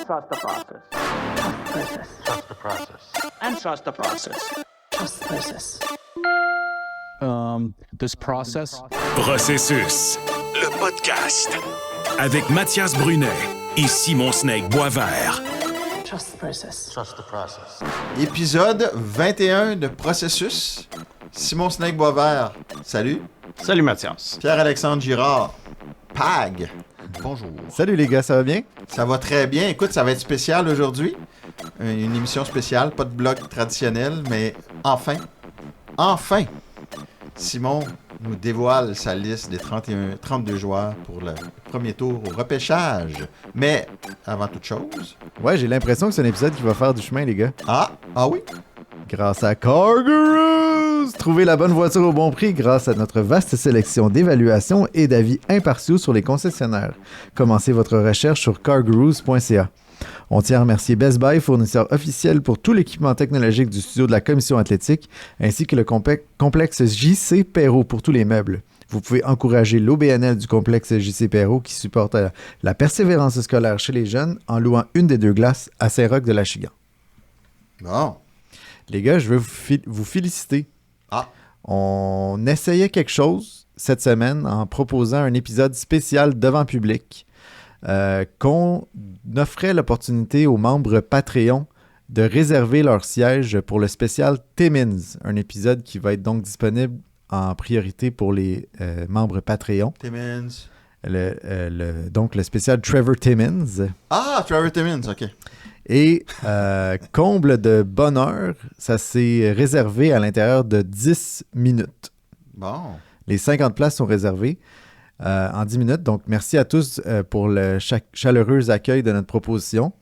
trust the process. Trust the process. And trust the process. Trust the process. This process. Processus, le podcast. Avec Mathias Brunet et Simon Snake Boisvert. Trust the process. Trust the process. Épisode 21 de Processus. Simon Snake Boisvert, salut. Salut Mathias. Pierre-Alexandre Girard, PAG. Bonjour. Salut les gars, ça va bien? Ça va très bien. Écoute, ça va être spécial aujourd'hui. Une émission spéciale, pas de blog traditionnel, mais enfin, Simon nous dévoile sa liste des 32 joueurs pour le premier tour au repêchage. Mais, avant toute chose... Ouais, j'ai l'impression que c'est un épisode qui va faire du chemin, les gars. Ah oui? Grâce à CarGurus! Trouvez la bonne voiture au bon prix grâce à notre vaste sélection d'évaluations et d'avis impartiaux sur les concessionnaires. Commencez votre recherche sur cargurus.ca. On tient à remercier Best Buy, fournisseur officiel pour tout l'équipement technologique du studio de la Commission athlétique, ainsi que le complexe JC Perrault pour tous les meubles. Vous pouvez encourager l'OBNL du complexe JC Perrault qui supporte la persévérance scolaire chez les jeunes en louant une des deux glaces à Saint-Roch de l'Achigan. Bon. Les gars, je veux vous féliciter. On essayait quelque chose cette semaine en proposant un épisode spécial devant public qu'on offrait l'opportunité aux membres Patreon de réserver leur siège pour le spécial Timmins, un épisode qui va être donc disponible en priorité pour les membres Patreon. Timmins. Donc le spécial Trevor Timmins. Ah, Trevor Timmins, OK. Et comble de bonheur, ça s'est réservé à l'intérieur de 10 minutes. Bon. Les 50 places sont réservées en 10 minutes. Donc, merci à tous pour le chaleureux accueil de notre proposition.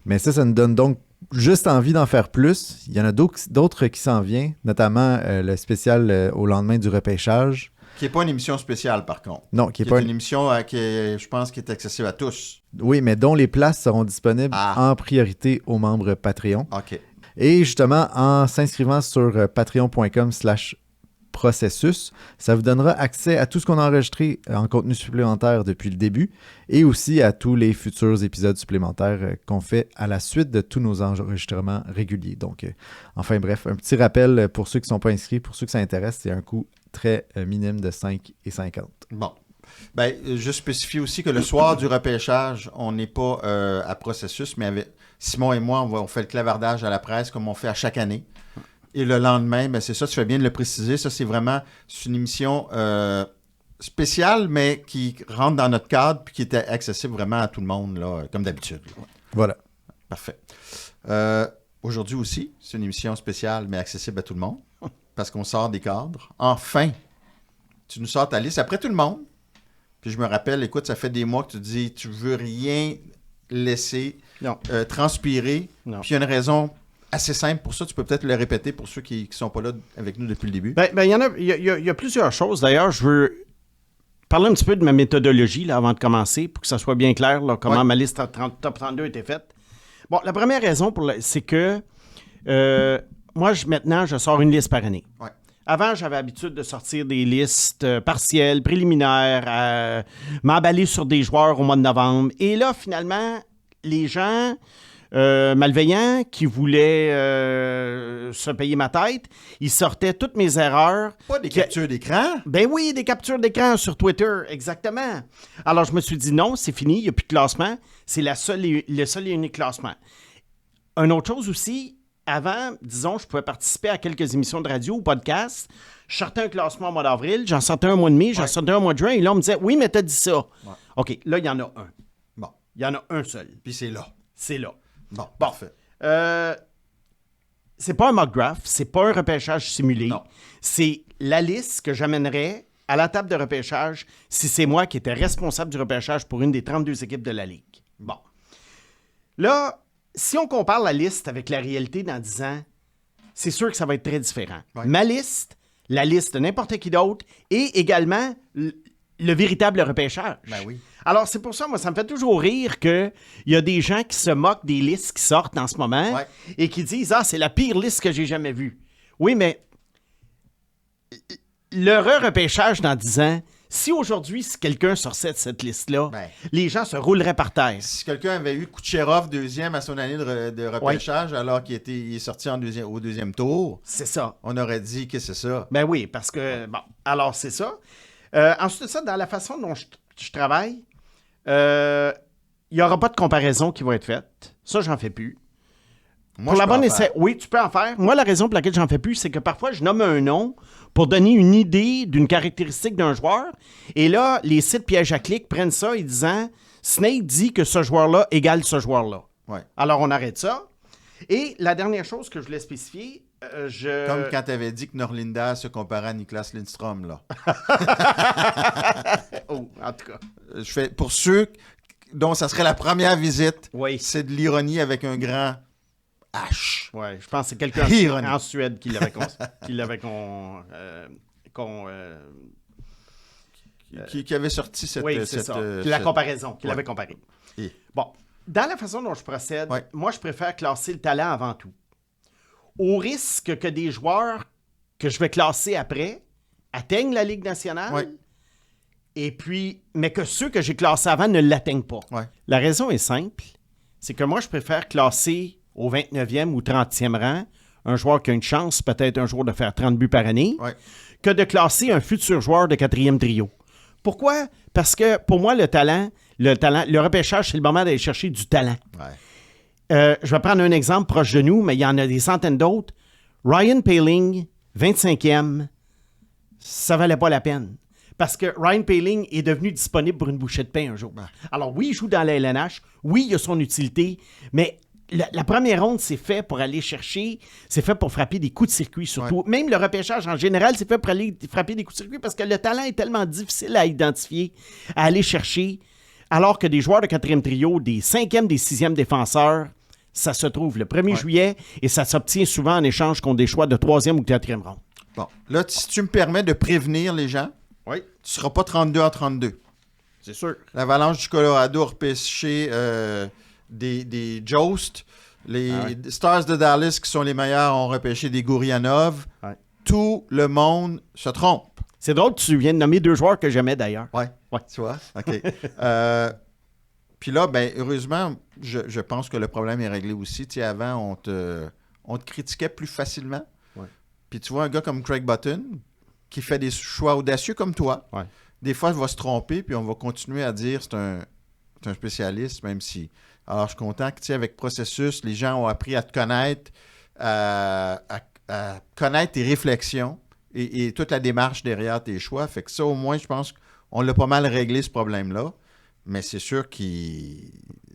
Mais ça nous donne donc juste envie d'en faire plus. Il y en a d'autres qui s'en viennent, notamment le spécial au lendemain du repêchage. Qui n'est pas une émission spéciale, par contre. Non, qui n'est pas une émission qui est, je pense, qui est accessible à tous. Oui, mais dont les places seront disponibles en priorité aux membres Patreon. OK. Et justement, en s'inscrivant sur patreon.com/processus, ça vous donnera accès à tout ce qu'on a enregistré en contenu supplémentaire depuis le début et aussi à tous les futurs épisodes supplémentaires qu'on fait à la suite de tous nos enregistrements réguliers. Donc, enfin bref, un petit rappel pour ceux qui ne sont pas inscrits, pour ceux que ça intéresse, c'est un coût très minime de 5,50. Bon. Ben, je spécifie aussi que le soir du repêchage, on n'est pas à Processus, mais avec Simon et moi, on fait le clavardage à la presse comme on fait à chaque année. Et le lendemain, ben c'est ça, tu fais bien de le préciser, ça c'est une émission spéciale, mais qui rentre dans notre cadre puis qui est accessible vraiment à tout le monde, là, comme d'habitude. Voilà. Parfait. Aujourd'hui aussi, c'est une émission spéciale, mais accessible à tout le monde, parce qu'on sort des cadres. Enfin, tu nous sors ta liste après tout le monde. Puis je me rappelle, écoute, ça fait des mois que tu dis, tu veux rien laisser transpirer. Non. Puis il y a une raison assez simple pour ça. Tu peux peut-être le répéter pour ceux qui ne sont pas là avec nous depuis le début. Il y a plusieurs choses. D'ailleurs, je veux parler un petit peu de ma méthodologie là, avant de commencer, pour que ça soit bien clair là, comment ma liste top 32 a été faite. Bon, la première raison, c'est que moi, maintenant, je sors une liste par année. Ouais. Avant, j'avais l'habitude de sortir des listes partielles, préliminaires, m'emballer sur des joueurs au mois de novembre. Et là, finalement, les gens malveillants qui voulaient se payer ma tête, ils sortaient toutes mes erreurs. Pas des captures d'écran? Ben oui, des captures d'écran sur Twitter, exactement. Alors, je me suis dit non, c'est fini, il n'y a plus de classement. C'est le seul et unique classement. Une autre chose aussi, avant, disons, je pouvais participer à quelques émissions de radio ou podcasts. Je sortais un classement au mois d'avril, j'en sortais un au mois de mai, j'en sortais un au mois de juin, et là, on me disait « Oui, mais t'as dit ça. Ouais. » OK, là, il y en a un. Bon. Il y en a un seul. Puis c'est là. C'est là. Bon, parfait. C'est pas un mock draft, c'est pas un repêchage simulé. Non. C'est la liste que j'amènerais à la table de repêchage si c'est moi qui étais responsable du repêchage pour une des 32 équipes de la Ligue. Bon. Là, si on compare la liste avec la réalité dans 10 ans, c'est sûr que ça va être très différent. Ouais. Ma liste, la liste de n'importe qui d'autre et également le véritable repêchage. Ben oui. Alors, c'est pour ça, moi, ça me fait toujours rire qu'il y a des gens qui se moquent des listes qui sortent en ce moment et qui disent « Ah, c'est la pire liste que j'ai jamais vue. » Oui, mais le repêchage dans 10 ans, Si aujourd'hui, si quelqu'un sortait de cette liste-là, Ben. les gens se rouleraient par terre. Si quelqu'un avait eu Kucherov deuxième à son année de repêchage, alors qu'il il est sorti au deuxième tour, C'est ça. on aurait dit que c'est ça. Ben oui, parce que, bon, alors c'est ça. Ensuite de ça, dans la façon dont je travaille, il n'y aura pas de comparaison qui va être faite. Ça, j'en fais plus. Moi, Pour je la peux en bonne faire. essai, oui, tu peux en faire. Moi, la raison pour laquelle j'en fais plus, c'est que parfois, je nomme un nom pour donner une idée d'une caractéristique d'un joueur. Et là, les sites pièges à clics prennent ça et disant Snake dit que ce joueur-là égale ce joueur-là. Ouais. Alors, on arrête ça. Et la dernière chose que je voulais spécifier, Comme quand tu avais dit que Norlinda se comparait à Niklas Lindstrom, là. Oh, en tout cas. Je fais, pour ceux dont ça serait la première visite, Oui. c'est de l'ironie avec un grand H. Ouais, je pense que c'est quelqu'un Ironie. en Suède qui l'avait Qui avait sorti cette... oui, c'est cette, ça. euh, La cette- comparaison, qu'il Ouais. avait comparé. Et- Bon, dans la façon dont je procède, Ouais. moi, je préfère classer le talent avant tout. Au risque que des joueurs que je vais classer après atteignent la Ligue nationale, Ouais. et puis, mais que ceux que j'ai classés avant ne l'atteignent pas. Ouais. La raison est simple, c'est que moi, je préfère classer au 29e ou 30e rang un joueur qui a une chance, peut-être un jour, de faire 30 buts par année, Ouais. que de classer un futur joueur de 4e trio. Pourquoi? Parce que pour moi, le repêchage, c'est le moment d'aller chercher du talent. Ouais. Je vais prendre un exemple proche de nous, mais il y en a des centaines d'autres. Ryan Poehling, 25e, ça valait pas la peine. Parce que Ryan Poehling est devenu disponible pour une bouchée de pain un jour. Alors oui, il joue dans la LNH. Oui, il a son utilité. Mais la première ronde, c'est fait pour aller chercher, c'est fait pour frapper des coups de circuit surtout. Ouais. Même le repêchage en général, c'est fait pour aller frapper des coups de circuit parce que le talent est tellement difficile à identifier, à aller chercher. Alors que des joueurs de 4e trio, des 5e, des 6e défenseurs, ça se trouve le 1er juillet et ça s'obtient souvent en échange contre des choix de 3e ou 4e ronde. Bon, là, si tu me permets de prévenir les gens, Oui, tu seras pas 32 à 32. c'est sûr. L'Avalanche du Colorado a repêché des Jost. Les Stars de Dallas, qui sont les meilleurs, ont repêché des Gourianov. Ouais. Tout le monde se trompe. C'est drôle que tu viens de nommer 2 joueurs que j'aimais d'ailleurs. Ouais. Ouais. Tu vois? OK. Puis là, ben, heureusement, je pense que le problème est réglé aussi. Tu sais, avant, on te critiquait plus facilement. Ouais. Puis tu vois un gars comme Craig Button, qui fait des choix audacieux comme toi, Ouais. des fois, il va se tromper, puis on va continuer à dire c'est un spécialiste, même si... Alors, je suis content que, tu sais, avec Processus, les gens ont appris à te connaître, à connaître tes réflexions et toute la démarche derrière tes choix. Fait que ça, au moins, je pense qu'on l'a pas mal réglé, ce problème-là. Mais c'est sûr que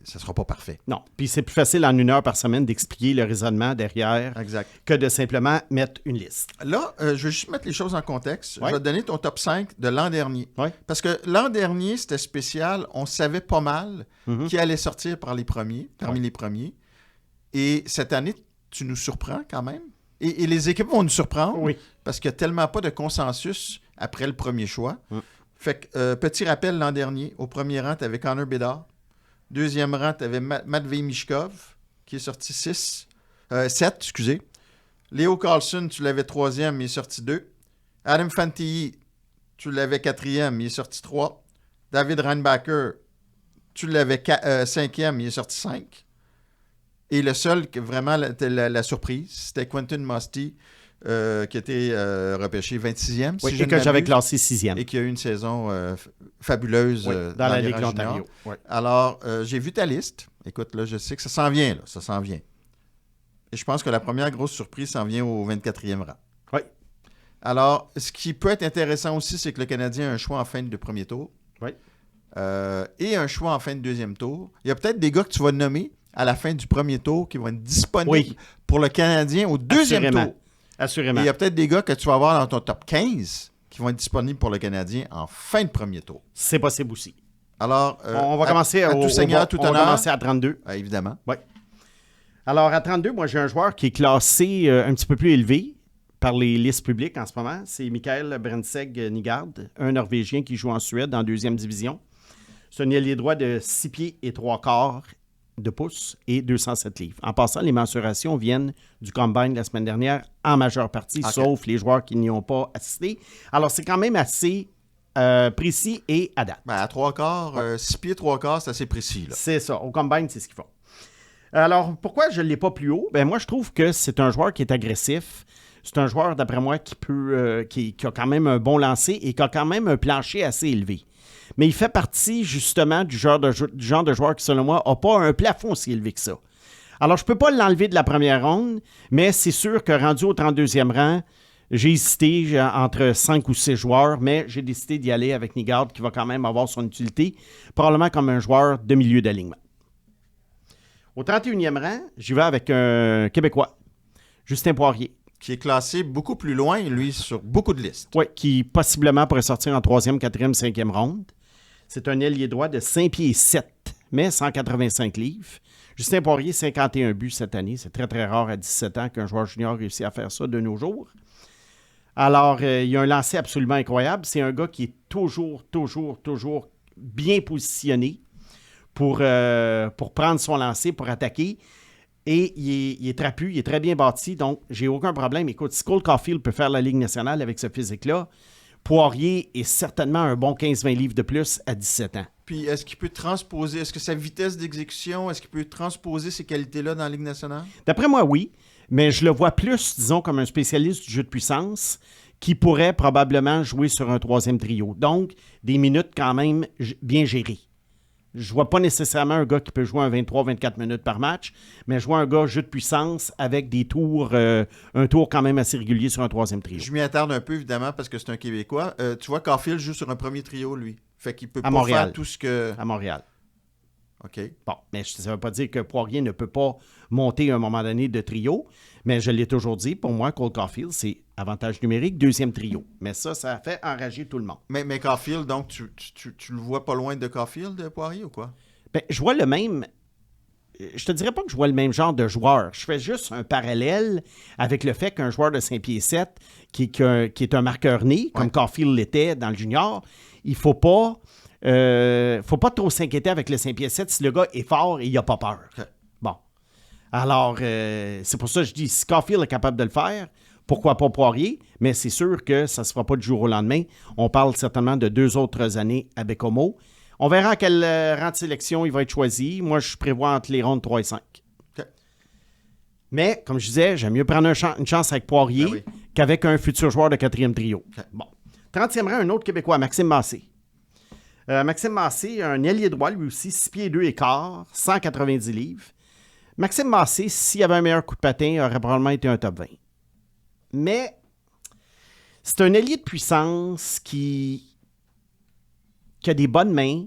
ça sera pas parfait. Non. Puis c'est plus facile en 1 heure par semaine d'expliquer le raisonnement derrière Exact. que de simplement mettre une liste. Là, je vais juste mettre les choses en contexte. Ouais. Je vais te donner ton top 5 de l'an dernier. Ouais. Parce que l'an dernier, c'était spécial. On savait pas mal qui allait sortir parmi les premiers. Et cette année, tu nous surprends quand même. Et les équipes vont nous surprendre. Oui. Parce qu'il n'y a tellement pas de consensus après le premier choix. Fait que, petit rappel, l'an dernier, au premier rang, tu avais Connor Bedard. Deuxième rang, tu avais Matvei Mishkov, qui est sorti 7, excusez. Léo Carlson, tu l'avais 3e, il est sorti 2. Adam Fantilli, tu l'avais 4e, il est sorti 3. David Reinbacher, tu l'avais 5e, il est sorti 5. Et le seul, vraiment, la surprise, c'était Quentin Musty, qui était repêché 26e, Oui, si je et ne que j'avais m'abuse, classé 6e. et qui a eu une saison fabuleuse dans la les Ligue de rangs l'Ontario. juniors. Oui. Alors, j'ai vu ta liste. Écoute, là, je sais que ça s'en vient, là. Ça s'en vient. Et je pense que la première grosse surprise s'en vient au 24e rang. Oui. Alors, ce qui peut être intéressant aussi, c'est que le Canadien a un choix en fin de premier tour. Oui. Et un choix en fin de deuxième tour. Il y a peut-être des gars que tu vas nommer à la fin du premier tour qui vont être disponibles Oui. pour le Canadien au deuxième Assurément. tour. Et Assurément. il y a peut-être des gars que tu vas avoir dans ton top 15 qui vont être disponibles pour le Canadien en fin de premier tour. C'est possible aussi. Alors, On va commencer à tout seigneur, tout on va honneur. commencer à 32. Évidemment. Oui. Alors, à 32, moi, j'ai un joueur qui est classé un petit peu plus élevé par les listes publiques en ce moment. C'est Mikael Brenseg-Nygard, un Norvégien qui joue en Suède en 2e division. C'est un ailier droit de 6 pieds et 3 quarts de pouce et 207 livres. En passant, les mensurations viennent du Combine la semaine dernière en majeure partie, OK. sauf les joueurs qui n'y ont pas assisté. Alors, c'est quand même assez précis et à date. Ben, à 3/4, 6 pieds 3/4, c'est assez précis. Là. C'est ça. Au combine, c'est ce qu'ils font. Alors, pourquoi je ne l'ai pas plus haut? Ben moi, je trouve que c'est un joueur qui est agressif. C'est un joueur, d'après moi, qui a quand même un bon lancer et qui a quand même un plancher assez élevé. Mais il fait partie, justement, du genre de joueur qui, selon moi, n'a pas un plafond aussi élevé que ça. Alors, je ne peux pas l'enlever de la première ronde, mais c'est sûr que rendu au 32e rang, j'ai hésité entre 5 ou 6 joueurs, mais j'ai décidé d'y aller avec Nygaard, qui va quand même avoir son utilité, probablement comme un joueur de milieu d'alignement. Au 31e rang, j'y vais avec un Québécois, Justin Poirier. Qui est classé beaucoup plus loin, lui, sur beaucoup de listes. Oui, qui possiblement pourrait sortir en 3e, 4e, 5e ronde. C'est un ailier droit de 5 pieds 7, mais 185 livres. Justin Poirier, 51 buts cette année. C'est très, très rare à 17 ans qu'un joueur junior réussisse à faire ça de nos jours. Alors, il a un lancer absolument incroyable. C'est un gars qui est toujours bien positionné pour prendre son lancer, pour attaquer. Et il est trapu, il est très bien bâti, donc j'ai aucun problème. Écoute, si Cole Caulfield peut faire la Ligue nationale avec ce physique-là, Poirier est certainement un bon 15-20 livres de plus à 17 ans. Puis, est-ce qu'il peut transposer, est-ce que sa vitesse d'exécution, est-ce qu'il peut transposer ces qualités-là dans la Ligue nationale? D'après moi, oui, mais je le vois plus, disons, comme un spécialiste du jeu de puissance qui pourrait probablement jouer sur un 3e trio. Donc, des minutes quand même bien gérées. Je ne vois pas nécessairement un gars qui peut jouer un 23-24 minutes par match, mais je vois un gars jeu de puissance avec des tours, un tour quand même assez régulier sur un 3e trio. Je m'y attarde un peu, évidemment, parce que c'est un Québécois. Tu vois, Caulfield joue sur un premier trio, lui. Fait qu'il peut à pas Montréal. faire tout ce que... À Montréal. OK. Bon, mais ça ne veut pas dire que Poirier ne peut pas monter à un moment donné de trio, mais je l'ai toujours dit, pour moi, Cole Caulfield, c'est avantage numérique, 2e trio. Mais ça fait enrager tout le monde. Mais Caulfield, donc, tu le vois pas loin de Caulfield, de Poirier, ou quoi? Bien, je vois le même... Je te dirais pas que je vois le même genre de joueur. Je fais juste un parallèle avec le fait qu'un joueur de 5 pieds 7, qui est un marqueur né, comme Caulfield l'était dans le junior, il faut pas trop s'inquiéter avec le 5 pieds 7 si le gars est fort et il n'a pas peur. Okay. Bon. Alors, c'est pour ça que je dis, si Caulfield est capable de le faire, pourquoi pas Poirier? Mais c'est sûr que ça ne se fera pas du jour au lendemain. On parle certainement de 2 autres années à Baie-Comeau. On verra à quel rang de sélection il va être choisi. Moi, je prévois entre les rondes 3 et 5. Okay. Mais, comme je disais, j'aime mieux prendre une chance avec Poirier qu'avec un futur joueur de 4e trio. Okay. Bon. 30e rang, un autre Québécois, Maxime Massé. Maxime Massé, un ailier droit, lui aussi, 6 pieds 2 et quart, 190 livres. Maxime Massé, s'il avait un meilleur coup de patin, aurait probablement été un top 20. Mais c'est un ailier de puissance qui a des bonnes mains,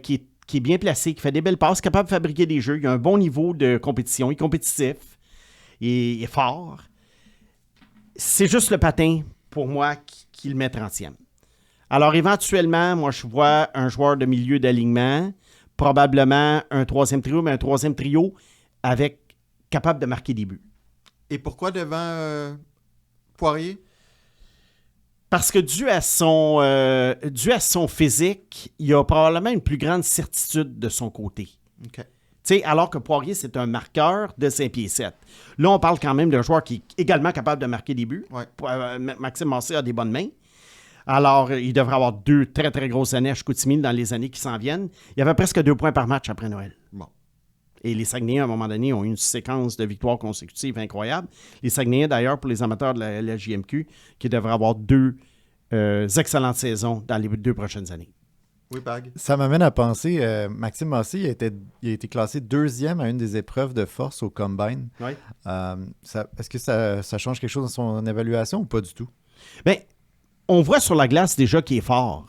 qui est bien placé, qui fait des belles passes, capable de fabriquer des jeux. Il a un bon niveau de compétition. Il est compétitif. Il est fort. C'est juste le patin, pour moi, qui le met 30e. Alors, éventuellement, moi, je vois un joueur de milieu d'alignement, probablement un 3e trio, mais un 3e trio capable de marquer des buts. Et pourquoi devant Poirier? Parce que dû à son physique, il a probablement une plus grande certitude de son côté. OK. Alors que Poirier, c'est un marqueur de 5 pieds 7. Là, on parle quand même d'un joueur qui est également capable de marquer des buts. Ouais. Maxime Massé a des bonnes mains. Alors, il devrait avoir 2 très, très grosses années à Chicoutimi dans les années qui s'en viennent. Il y avait presque 2 points par match après Noël. Bon. Et les Saguenayens, à un moment donné, ont eu une séquence de victoires consécutives incroyable. Les Saguenayens, d'ailleurs, pour les amateurs de la JMQ, qui devraient avoir 2 excellentes saisons dans les 2 prochaines années. Oui, Pag. Ça m'amène à penser, Maxime Massé, il a été classé 2e à une des épreuves de force au Combine. Oui. Est-ce que ça change quelque chose dans son évaluation ou pas du tout? Bien, on voit sur la glace déjà qu'il est fort.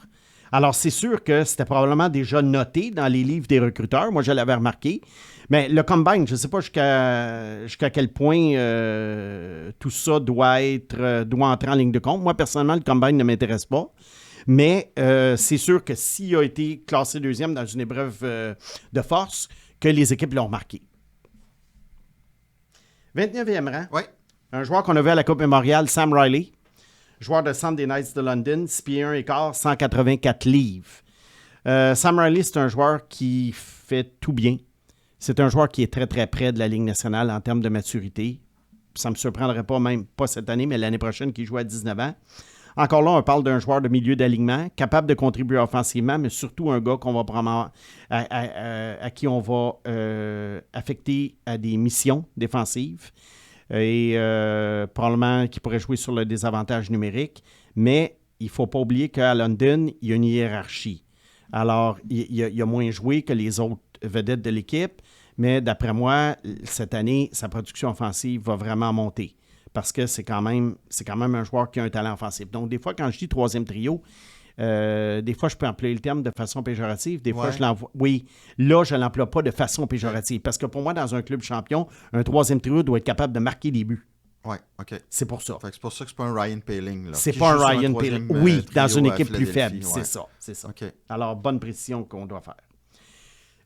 Alors, c'est sûr que c'était probablement déjà noté dans les livres des recruteurs. Moi, je l'avais remarqué. Mais le Combine, je ne sais pas jusqu'à quel point tout ça doit entrer en ligne de compte. Moi, personnellement, le Combine ne m'intéresse pas. Mais c'est sûr que s'il a été classé 2e dans une épreuve de force, que les équipes l'ont remarqué. 29e rang. Oui. Un joueur qu'on a vu à la Coupe Mémoriale, Sam Riley. Joueur de Sunday Knights de London, 6 pieds 1 et quart, 184 livres. Sam Riley, c'est un joueur qui fait tout bien. C'est un joueur qui est très, très près de la Ligue nationale en termes de maturité. Ça ne me surprendrait pas, même pas cette année, mais l'année prochaine, qui joue à 19 ans. Encore là, on parle d'un joueur de milieu d'alignement, capable de contribuer offensivement, mais surtout un gars qu'on va prendre à qui on va affecter à des missions défensives et probablement qui pourrait jouer sur le désavantage numérique. Mais il ne faut pas oublier qu'à London, il y a une hiérarchie. Alors, il a moins joué que les autres vedettes de l'équipe, mais d'après moi, cette année, sa production offensive va vraiment monter. Parce que c'est quand même un joueur qui a un talent offensif. Donc, des fois, quand je dis troisième trio, des fois, je peux employer le terme de façon péjorative. Des fois, je l'envoie. Oui, là, je ne l'emploie pas de façon péjorative. Parce que pour moi, dans un club champion, un troisième trio doit être capable de marquer des buts. Oui, OK. C'est pour ça. Fait que c'est pour ça que c'est pas un Ryan Poehling. Là, c'est qui pas joue un sur Ryan troisième, Poehling. Oui, dans trio une à équipe plus Philadelphie, faible. ouais. C'est ça. OK. Alors, bonne précision qu'on doit faire.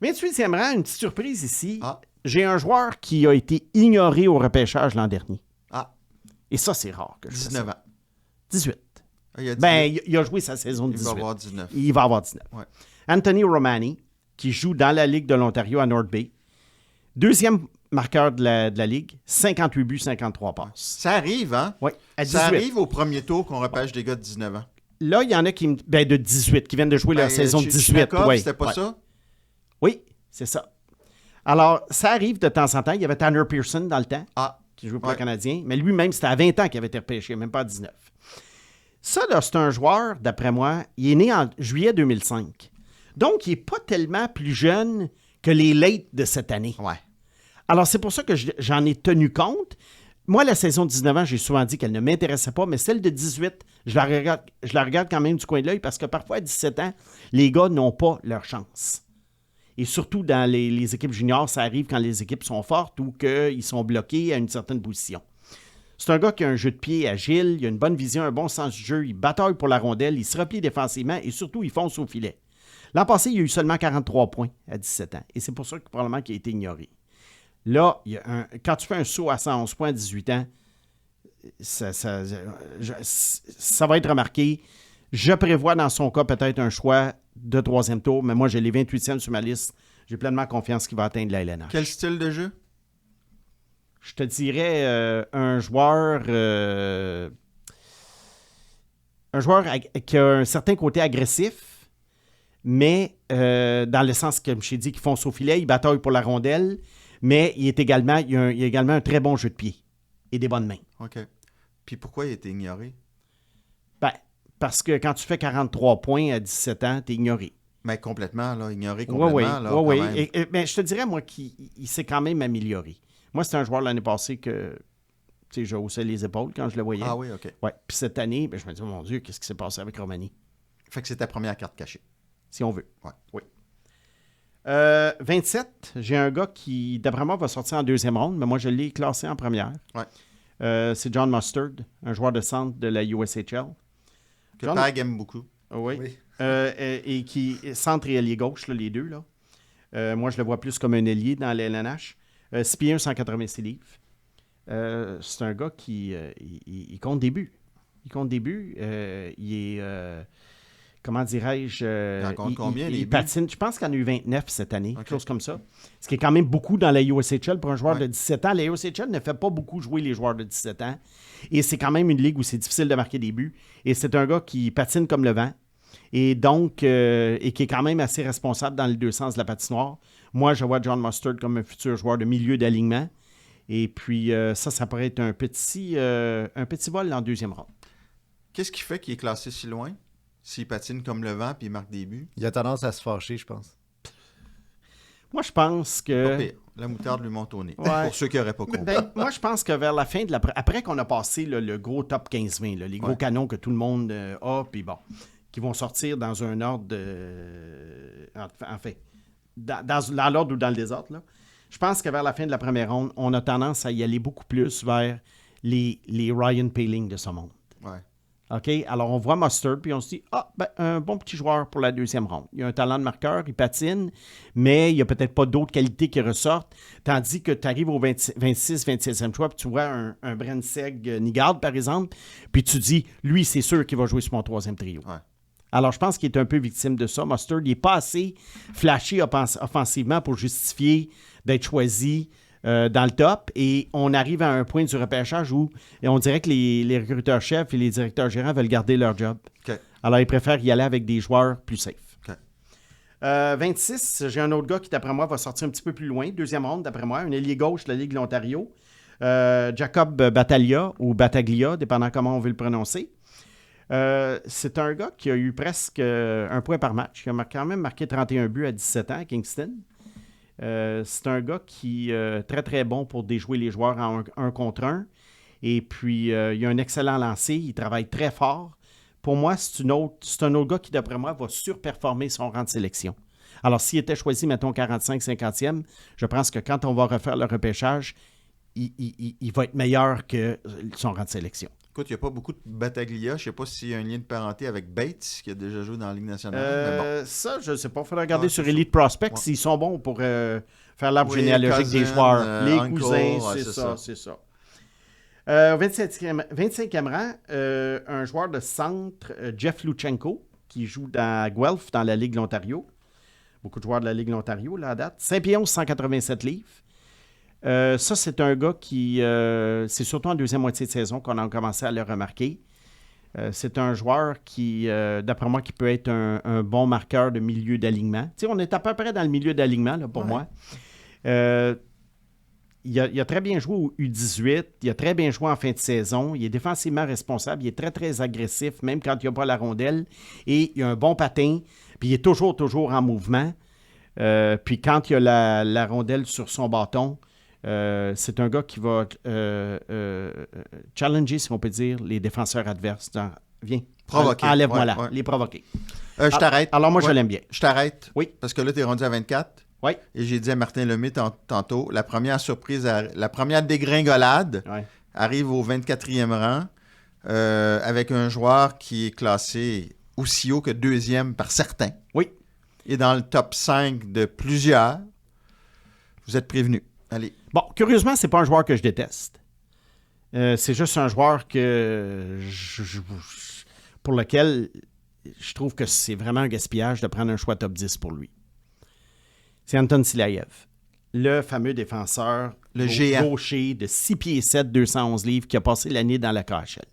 28e rang, une petite surprise ici. Ah. J'ai un joueur qui a été ignoré au repêchage l'an dernier. Ah, Et ça, c'est rare que je fasse 19 ça. ans. 18. Ah, il a 18. Ben, il a joué sa saison de Il 18. va avoir 19. Il va avoir 19. Ouais. Anthony Romani, qui joue dans la Ligue de l'Ontario à North Bay. Deuxième marqueur de la Ligue. 58 buts, 53 passes. Ça arrive, hein? Oui, à 18. Ça arrive au premier tour qu'on repêche des gars de 19 ans. Là, il y en a qui... de 18, qui viennent de jouer leur saison de 18. Chimekov, Ouais, c'était pas ouais. ça? Oui, c'est ça. Alors, ça arrive de temps en temps. Il y avait Tanner Pearson dans le temps, Ah, qui jouait pour ouais. le Canadien, mais lui-même, c'était à 20 ans qu'il avait été repêché, même pas à 19. Ça, là, c'est un joueur, d'après moi, il est né en juillet 2005. Donc, il n'est pas tellement plus jeune que les late de cette année. Ouais. Alors, c'est pour ça que j'en ai tenu compte. Moi, la saison de 19 ans, j'ai souvent dit qu'elle ne m'intéressait pas, mais celle de 18, je la regarde quand même du coin de l'œil parce que parfois, à 17 ans, les gars n'ont pas leur chance. Et surtout dans les équipes juniors, ça arrive quand les équipes sont fortes ou qu'ils sont bloqués à une certaine position. C'est un gars qui a un jeu de pied agile, il a une bonne vision, un bon sens du jeu, il bataille pour la rondelle, il se replie défensivement et surtout, il fonce au filet. L'an passé, il a eu seulement 43 points à 17 ans et c'est pour ça que probablement qu'il a été ignoré. Là, quand tu fais un saut à 111 points à 18 ans, ça va être remarqué. Je prévois dans son cas peut-être un choix de troisième tour, mais moi, j'ai les 28e sur ma liste. J'ai pleinement confiance qu'il va atteindre la LNH. Quel style de jeu? Je te dirais un joueur qui a un certain côté agressif, mais dans le sens, comme je t'ai dit, qu'il fonce au filet, il bataille pour la rondelle, mais il a également un très bon jeu de pied et des bonnes mains. OK. Puis pourquoi il a été ignoré? Ben, parce que quand tu fais 43 points à 17 ans, t'es ignoré. Mais complètement, là, ignoré complètement. Oui. Là, quand même. Mais je te dirais, moi, qu'il s'est quand même amélioré. Moi, c'est un joueur l'année passée que je haussais les épaules quand je le voyais. Ah oui, OK. Ouais. Puis cette année, je me dis, oh, mon Dieu, qu'est-ce qui s'est passé avec Romani? Fait que c'est ta première carte cachée. Si on veut. Ouais. Oui. 27, j'ai un gars qui, d'après moi, va sortir en deuxième ronde, mais moi, je l'ai classé en première. Ouais. C'est John Mustard, un joueur de centre de la USHL. Que Tag aime beaucoup. Oui. Et qui centre et ailier gauche, là, les deux. Là. Moi, je le vois plus comme un ailier dans la LNH. 6 pieds 1, 186 livres. C'est un gars qui il compte des buts. Il compte des buts. Il est... comment dirais-je? Il en compte combien, les il buts? patine. Je pense qu'il en a eu 29 cette année, Okay. quelque chose comme ça. Ce qui est quand même beaucoup dans la USHL pour un joueur de 17 ans. La USHL ne fait pas beaucoup jouer les joueurs de 17 ans. Et c'est quand même une ligue où c'est difficile de marquer des buts. Et c'est un gars qui patine comme le vent. Et donc, et qui est quand même assez responsable dans les deux sens de la patinoire. Moi, je vois John Mustard comme un futur joueur de milieu d'alignement. Et puis, ça pourrait être un petit vol en deuxième ronde. Qu'est-ce qui fait qu'il est classé si loin? S'il patine comme le vent puis il marque des buts? Il a tendance à se fâcher, je pense. Moi, je pense que... Pas pire. La moutarde lui monte au nez. Ouais. Pour ceux qui n'auraient pas compris. Ben, moi, je pense que vers la fin de après qu'on a passé le gros top 15-20, là, les gros canons que tout le monde a, puis bon, qui vont sortir dans un ordre de... En fait, dans l'ordre ou dans le désordre, là. Je pense que vers la fin de la première ronde, on a tendance à y aller beaucoup plus vers les Ryan Poehling de ce monde. Ouais. OK? Alors, on voit Mustard, puis on se dit, un bon petit joueur pour la deuxième ronde. Il a un talent de marqueur, il patine, mais il n'y a peut-être pas d'autres qualités qui ressortent. Tandis que tu arrives au 26, 27e choix, puis tu vois un Brenseg-Nigard, par exemple, puis tu dis, lui, c'est sûr qu'il va jouer sur mon troisième trio. Ouais. Alors, je pense qu'il est un peu victime de ça. Mustard, il n'est pas assez flashé offensivement pour justifier d'être choisi dans le top et on arrive à un point du repêchage où on dirait que les recruteurs-chefs et les directeurs gérants veulent garder leur job. OK. Alors, ils préfèrent y aller avec des joueurs plus safe. OK. 26, j'ai un autre gars qui, d'après moi, va sortir un petit peu plus loin. Deuxième ronde, d'après moi. Un ailier gauche de la Ligue de l'Ontario. Jacob Battaglia ou Battaglia, dépendant comment on veut le prononcer. C'est un gars qui a eu presque un point par match. Il a quand même marqué 31 buts à 17 ans à Kingston. C'est un gars qui est très, très bon pour déjouer les joueurs en un contre un. Et puis, il a un excellent lancer. Il travaille très fort. Pour moi, c'est un autre gars qui, d'après moi, va surperformer son rang de sélection. Alors, s'il était choisi, mettons, 45-50e, je pense que quand on va refaire le repêchage, il va être meilleur que son rang de sélection. Écoute, il n'y a pas beaucoup de Battaglia. Je ne sais pas s'il y a un lien de parenté avec Bates, qui a déjà joué dans la Ligue nationale. Mais bon. Ça, je ne sais pas. Il faudra regarder sur Elite Prospect s'ils sont bons pour faire l'arbre généalogique des cousins, joueurs. Les uncle, cousins, ouais, c'est ça. 25e rang, un joueur de centre, Jeff Luchenko, qui joue à Guelph dans la Ligue de l'Ontario. Beaucoup de joueurs de la Ligue de l'Ontario, là, à date. 5 pieds 11, 187 livres. Ça, c'est un gars qui... c'est surtout en deuxième moitié de saison qu'on a commencé à le remarquer. C'est un joueur qui, d'après moi, qui peut être un bon marqueur de milieu d'alignement. Tu sais, on est à peu près dans le milieu d'alignement, là, pour moi. Il a très bien joué au U18. Il a très bien joué en fin de saison. Il est défensivement responsable. Il est très, très agressif, même quand il n'a pas la rondelle. Et il a un bon patin. Puis il est toujours en mouvement. Puis quand il a la rondelle sur son bâton, c'est un gars qui va challenger, si on peut dire, les défenseurs adverses. Viens, Provoquer. Enlève-moi là, les provoquer. Je t'arrête. Alors moi, je l'aime bien. Je t'arrête. Oui. Parce que là, tu es rendu à 24. Oui. Et j'ai dit à Martin Lemay tantôt, la première surprise, la première dégringolade arrive au 24e rang avec un joueur qui est classé aussi haut que deuxième par certains. Oui. Et dans le top 5 de plusieurs. Vous êtes prévenus. Allez. Bon, curieusement, c'est pas un joueur que je déteste. C'est juste un joueur pour lequel je trouve que c'est vraiment un gaspillage de prendre un choix top 10 pour lui. C'est Anton Silaev, le fameux défenseur le géant gaucher de 6 pieds 7, 211 livres qui a passé l'année dans la KHL.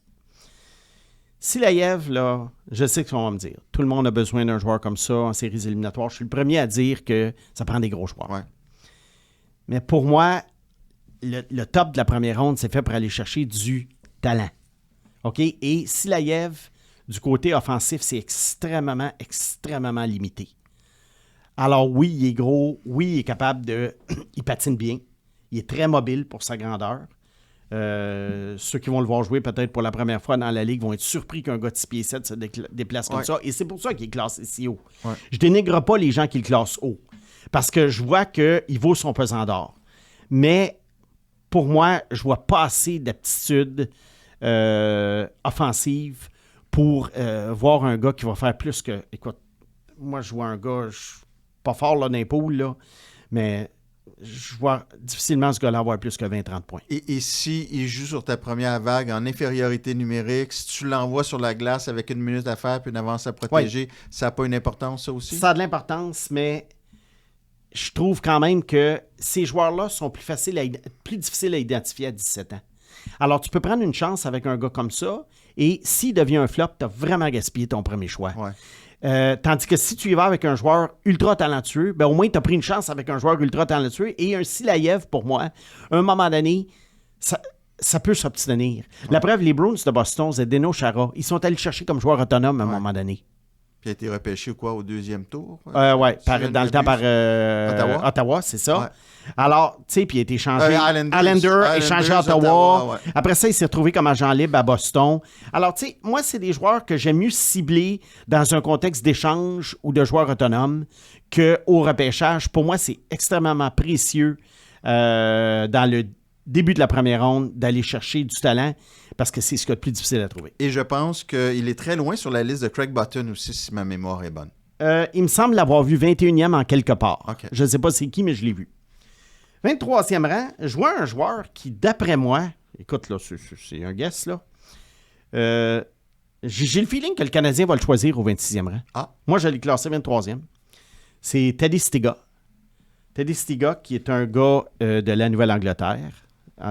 Silaev, là, je sais ce qu'on va me dire. Tout le monde a besoin d'un joueur comme ça en séries éliminatoires. Je suis le premier à dire que ça prend des gros joueurs. Ouais. Mais pour moi, le top de la première ronde, c'est fait pour aller chercher du talent. OK? Et Silaev, du côté offensif, c'est extrêmement, extrêmement limité. Alors oui, il est gros. Oui, il est capable de... il patine bien. Il est très mobile pour sa grandeur. Ceux qui vont le voir jouer peut-être pour la première fois dans la Ligue vont être surpris qu'un gars de 6 pieds 7 se déplace comme ça. Et c'est pour ça qu'il est classé si haut. Ouais. Je dénigre pas les gens qui le classent haut. Parce que je vois qu'il vaut son pesant d'or. Mais pour moi, je vois pas assez d'aptitude offensive pour voir un gars qui va faire plus que... Écoute, moi, je vois un gars... pas fort là, dans les poules, là, mais je vois difficilement ce gars-là avoir plus que 20-30 points. Et s'il joue sur ta première vague en infériorité numérique, si tu l'envoies sur la glace avec 1 minute à faire puis une avance à protéger, ça n'a pas une importance, ça aussi? Ça a de l'importance, mais je trouve quand même que ces joueurs-là sont plus difficiles à identifier à 17 ans. Alors, tu peux prendre une chance avec un gars comme ça, et s'il devient un flop, tu as vraiment gaspillé ton premier choix. Ouais. Tandis que si tu y vas avec un joueur ultra talentueux, ben au moins tu as pris une chance avec un joueur ultra talentueux. Et un Silaev, pour moi, à un moment donné, ça peut s'obtenir. Ouais. La preuve, les Bruins de Boston, Zdeno Chara, ils sont allés chercher comme joueur autonome à un moment donné. Puis il a été repêché au 2e tour? Oui, dans le temps par Ottawa, c'est ça. Ouais. Alors, tu sais, puis il a été échangé. Islanders échangé à Ottawa. Après ça, il s'est retrouvé comme agent libre à Boston. Alors, tu sais, moi, c'est des joueurs que j'aime mieux cibler dans un contexte d'échange ou de joueurs autonomes qu'au repêchage. Pour moi, c'est extrêmement précieux dans le début de la première ronde d'aller chercher du talent parce que c'est ce qu'il y a de plus difficile à trouver. Et je pense qu'il est très loin sur la liste de Craig Button aussi, si ma mémoire est bonne. Il me semble l'avoir vu 21e en quelque part. Okay. Je ne sais pas c'est qui, mais je l'ai vu. 23e rang, je vois un joueur qui, d'après moi, écoute, là, c'est un guess, là. J'ai le feeling que le Canadien va le choisir au 26e rang. Ah. Moi, je l'ai classé 23e. C'est Teddy Stiga Teddy Stiga, qui est un gars de la Nouvelle-Angleterre,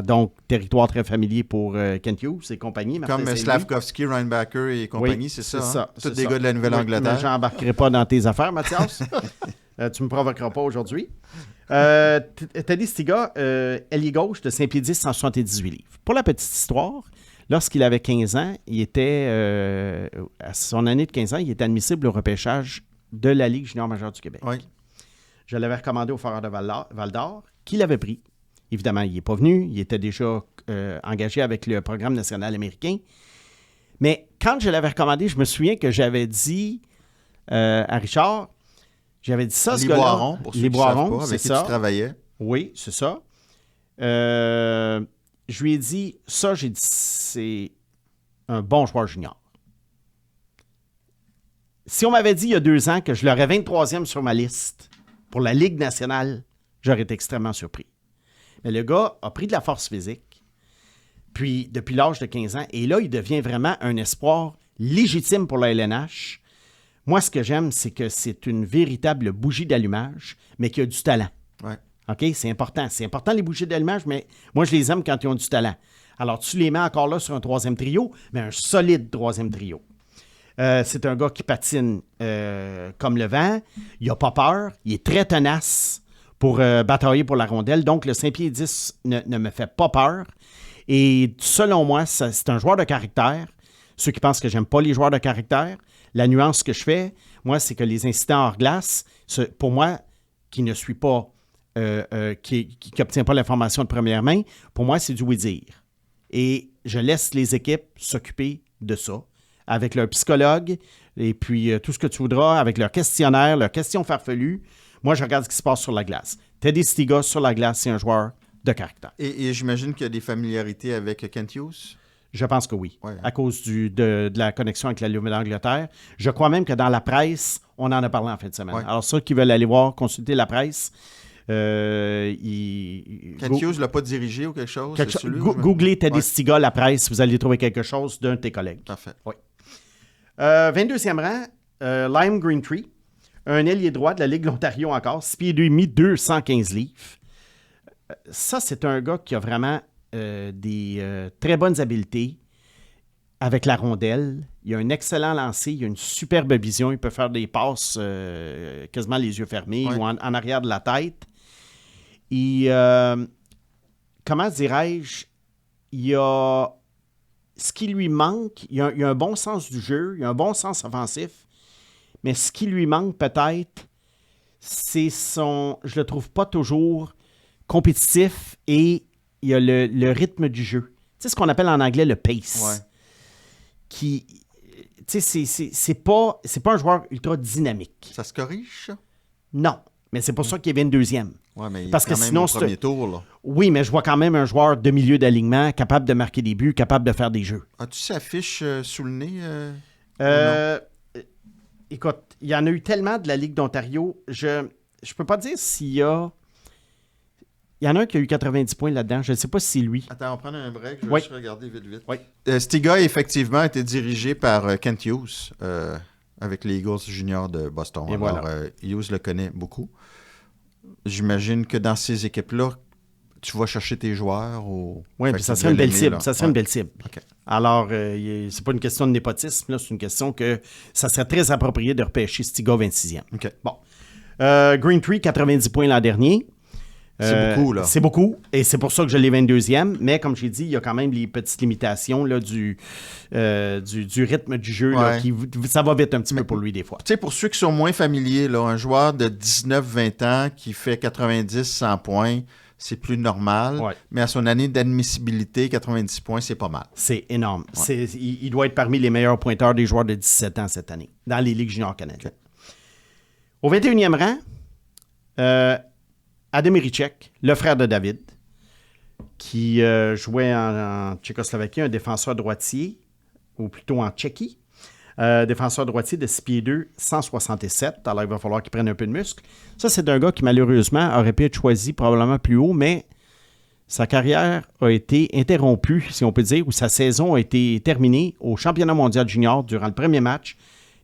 donc territoire très familier pour Kent Hughes et compagnie. Martin Comme Saint-Louis. Slavkovski, Reinbacher et compagnie, Oui, c'est c'est ça? ça, Tous c'est des ça. gars de la Oui, Nouvelle-Angleterre. mais j'embarquerai pas dans tes affaires, Mathias. Tu me provoqueras pas aujourd'hui. Teddy Stiga, ailier gauche de Saint-Pédis, 178 livres. Pour la petite histoire, lorsqu'il avait 15 ans, il était, à son année de 15 ans, il était admissible au repêchage de la Ligue junior majeure du Québec. Oui. Je l'avais recommandé au Foreur de Val-d'Or, qui l'avait pris. Évidemment, il n'est pas venu. Il était déjà engagé avec le programme national américain. Mais quand je l'avais recommandé, je me souviens que j'avais dit à Richard, j'avais dit ça, ce Les gars-là. Boirons, pour ceux Les qui ne savent Boirons, pas, c'est avec qui ça. tu travaillais. Oui, c'est ça. Je lui ai dit, ça, j'ai dit, c'est un bon joueur junior. Si on m'avait dit il y a 2 ans que je l'aurais 23e sur ma liste pour la Ligue nationale, j'aurais été extrêmement surpris. Mais le gars a pris de la force physique, puis depuis l'âge de 15 ans, et là, il devient vraiment un espoir légitime pour la LNH. Moi, ce que j'aime, c'est que c'est une véritable bougie d'allumage, mais qui a du talent. Ouais. OK? C'est important. C'est important, les bougies d'allumage, mais moi, je les aime quand ils ont du talent. Alors, tu les mets encore là sur un 3e trio, mais un solide 3e trio. C'est un gars qui patine comme le vent. Il n'a pas peur. Il est très tenace pour batailler pour la rondelle. Donc, le Saint-Pierre-10 ne me fait pas peur. Et selon moi, c'est un joueur de caractère. Ceux qui pensent que j'aime pas les joueurs de caractère, la nuance que je fais, moi, c'est que les incidents hors glace, pour moi, qui ne suis pas, qui n'obtient pas l'information de première main, pour moi, c'est du oui-dire. Et je laisse les équipes s'occuper de ça, avec leur psychologue, et puis tout ce que tu voudras, avec leur questionnaire, leurs questions farfelues. Moi, je regarde ce qui se passe sur la glace. Teddy Stiga, sur la glace, c'est un joueur de caractère. Et j'imagine qu'il y a des familiarités avec Kent Hughes? Je pense que oui, Ouais. à cause de la connexion avec la Nouvelle-Angleterre. Je crois même que dans la presse, on en a parlé en fin de semaine. Ouais. Alors, ceux qui veulent aller voir, consulter la presse, Kent Hughes ne l'a pas dirigé ou quelque chose? C'est celui où je me- googlez Teddy Ouais. Stiga, la presse, vous allez trouver quelque chose d'un de tes collègues. Parfait. 22e rang, Lime Greentree, un ailier droit de la Ligue de l'Ontario encore, 6 pieds 2,5, 215 livres. Ça, c'est un gars qui a vraiment des très bonnes habiletés avec la rondelle. Il a un excellent lancer, il a une superbe vision, il peut faire des passes quasiment les yeux fermés Ouais. ou en arrière de la tête. Et, comment dirais-je, il a ce qui lui manque, il a un bon sens du jeu, il a un bon sens offensif, mais ce qui lui manque peut-être, c'est je le trouve pas toujours compétitif et il a le rythme du jeu. Tu sais ce qu'on appelle en anglais le pace. Ouais. Qui, tu sais, c'est pas un joueur ultra dynamique. Ça se corrige, ça? Non, mais c'est pour ça qu'il est 22e. Ouais, mais il Parce est quand que même sinon, au c'est- premier tour, là. Oui, mais je vois quand même un joueur de milieu d'alignement capable de marquer des buts, capable de faire des jeux. As-tu sa fiche sous le nez? Écoute, il y en a eu tellement de la Ligue d'Ontario. Je peux pas dire s'il y a... Il y en a un qui a eu 90 points là-dedans. Je ne sais pas si c'est lui. Attends, on prend un break. Je vais Oui. juste regarder vite. Oui. Stiga, effectivement, a été dirigé par Kent Hughes avec les Eagles juniors de Boston. Et Alors, voilà. Hughes le connaît beaucoup. J'imagine que dans ces équipes-là, tu vas chercher tes joueurs. Oui, Fait puis que ça tu serait une dois belle l'aimer, cible. là. Ça serait Ouais. une belle cible. OK. Alors, c'est pas une question de népotisme, là, c'est une question que ça serait très approprié de repêcher Stiga 26e. OK. Bon. Greentree, 90 points l'an dernier. C'est beaucoup, là. C'est beaucoup, et c'est pour ça que je l'ai 22e. Mais comme j'ai dit, il y a quand même les petites limitations là, du rythme du jeu. Là, Ouais. ça va vite un petit peu pour lui des fois. Tu sais, pour ceux qui sont moins familiers, là, un joueur de 19-20 ans qui fait 90-100 points, c'est plus normal. Ouais. Mais à son année d'admissibilité, 90 points, c'est pas mal. C'est énorme. Il doit être parmi les meilleurs pointeurs des joueurs de 17 ans cette année, dans les ligues juniors canadiennes. Au 21e rang, Adam Irichek, le frère de David, qui jouait en Tchécoslovaquie, un défenseur droitier, ou plutôt en Tchéquie. Défenseur droitier de 6 pieds 2, 167. Alors, il va falloir qu'il prenne un peu de muscle. Ça, c'est un gars qui, malheureusement, aurait pu être choisi probablement plus haut, mais sa carrière a été interrompue, si on peut dire, ou sa saison a été terminée au championnat mondial junior durant le premier match.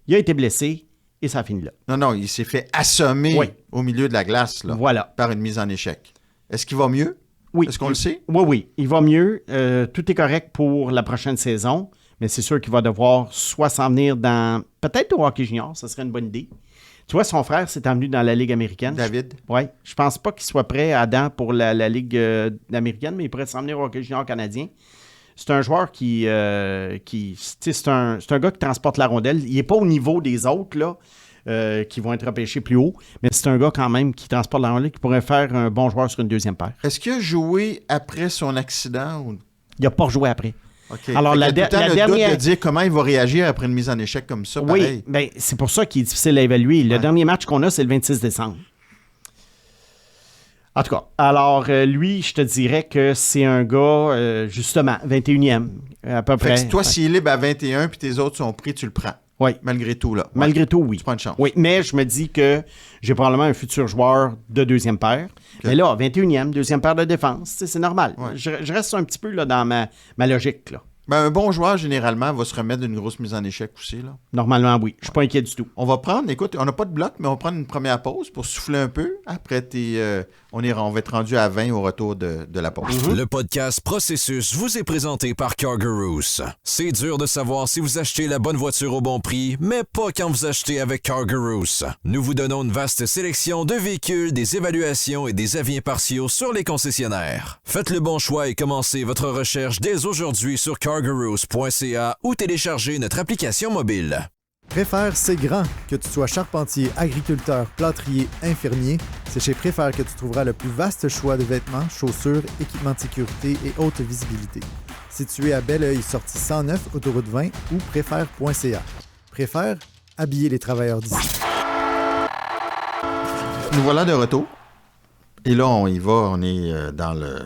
Il a été blessé et ça a fini là. Non, il s'est fait assommer Oui. au milieu de la glace là, Voilà. par une mise en échec. Est-ce qu'il va mieux? Oui. Est-ce qu'on le sait? Oui, il va mieux. Tout est correct pour la prochaine saison, mais c'est sûr qu'il va devoir soit s'en venir dans... Peut-être au hockey junior, ça serait une bonne idée. Tu vois, son frère s'est emmené dans la Ligue américaine. David? Oui. Je pense pas qu'il soit prêt, Adam, pour la Ligue américaine, mais il pourrait s'en venir au hockey junior canadien. C'est un joueur qui c'est un gars qui transporte la rondelle. Il n'est pas au niveau des autres, là, qui vont être repêchés plus haut, mais c'est un gars quand même qui transporte la rondelle, qui pourrait faire un bon joueur sur une deuxième paire. Est-ce qu'il a joué après son accident? Ou... Il n'a pas rejoué après. OK. Alors, Fait la qu'il y a tout le temps le dernière... doute de dire comment il va réagir après une mise en échec comme ça, pareil. Oui, ben, c'est pour ça qu'il est difficile à évaluer. Le dernier match qu'on a, c'est le 26 décembre. En tout cas, alors lui, je te dirais que c'est un gars, justement, 21e, à peu Fait près. que toi, s'il est libre à 21 puis tes autres sont pris, tu le prends. Oui. Malgré tout, là. Ouais. Malgré tout, oui. Tu prends une chance. Oui, mais je me dis que j'ai probablement un futur joueur de deuxième paire. Mais là, 21e, deuxième paire de défense, tu sais, c'est normal. Ouais. Je reste un petit peu là, dans ma logique, là. Ben, un bon joueur, généralement, va se remettre d'une grosse mise en échec aussi, là. Normalement, oui. Je suis pas inquiet du tout. On va prendre, écoute, on n'a pas de bloc, mais on va prendre une première pause pour souffler un peu. Après, on va être rendu à 20 au retour de la pause. Le podcast Processus vous est présenté par CarGurus. C'est dur de savoir si vous achetez la bonne voiture au bon prix, mais pas quand vous achetez avec CarGurus. Nous vous donnons une vaste sélection de véhicules, des évaluations et des avis impartiaux sur les concessionnaires. Faites le bon choix et commencez votre recherche dès aujourd'hui sur cargurus.ca ou téléchargez notre application mobile. Préfère, c'est grand. Que tu sois charpentier, agriculteur, plâtrier, infirmier, c'est chez Préfère que tu trouveras le plus vaste choix de vêtements, chaussures, équipements de sécurité et haute visibilité. Situé à Belleuil, sortie 109, autoroute 20 ou préfère.ca. Préfère, habiller les travailleurs d'ici. Nous voilà de retour. Et là, on y va. On est dans le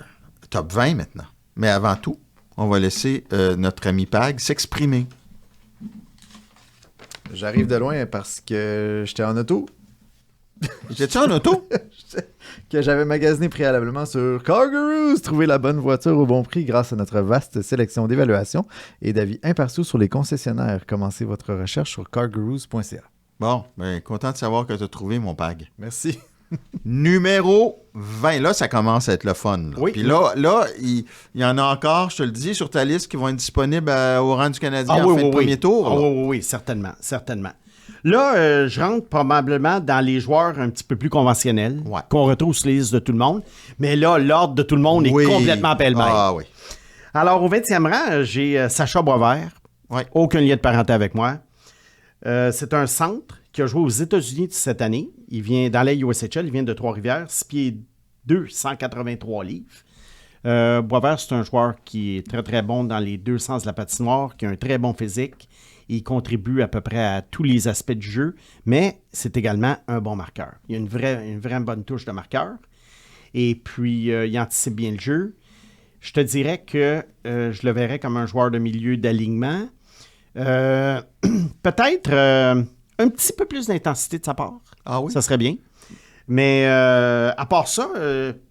top 20 maintenant. Mais avant tout, on va laisser notre ami Pag s'exprimer. J'arrive de loin parce que j'étais en auto, J'étais-tu en auto? que j'avais magasiné préalablement sur CarGurus. Trouver la bonne voiture au bon prix grâce à notre vaste sélection d'évaluations et d'avis impartiaux sur les concessionnaires. Commencez votre recherche sur cargurus.ca. Bon, ben, content de savoir que tu as trouvé mon Pag. Merci. Numéro 20. Là, ça commence à être le fun. Là. Oui. Puis là, il y en a encore, je te le dis, sur ta liste qui vont être disponibles au rang du Canadien en fin de premier tour. Ah, là. oui, certainement. Là, je rentre probablement dans les joueurs un petit peu plus conventionnels, Ouais. qu'on retrouve sur les listes de tout le monde. Mais là, l'ordre de tout le monde Oui. est complètement pêle-mêle. Ah oui. Alors, au 20e rang, j'ai Sacha Boisvert. Ouais. Aucun lien de parenté avec moi. C'est un centre qui a joué aux États-Unis cette année. Il vient dans la USHL, il vient de Trois-Rivières, 6 pieds 2, 183 livres. Boisvert, c'est un joueur qui est très, très bon dans les deux sens de la patinoire, qui a un très bon physique. Il contribue à peu près à tous les aspects du jeu, mais c'est également un bon marqueur. Il a une vraie bonne touche de marqueur. Et puis, il anticipe bien le jeu. Je te dirais que je le verrais comme un joueur de milieu d'alignement. Peut-être un petit peu plus d'intensité de sa part. Ah oui? Ça serait bien. Mais à part ça,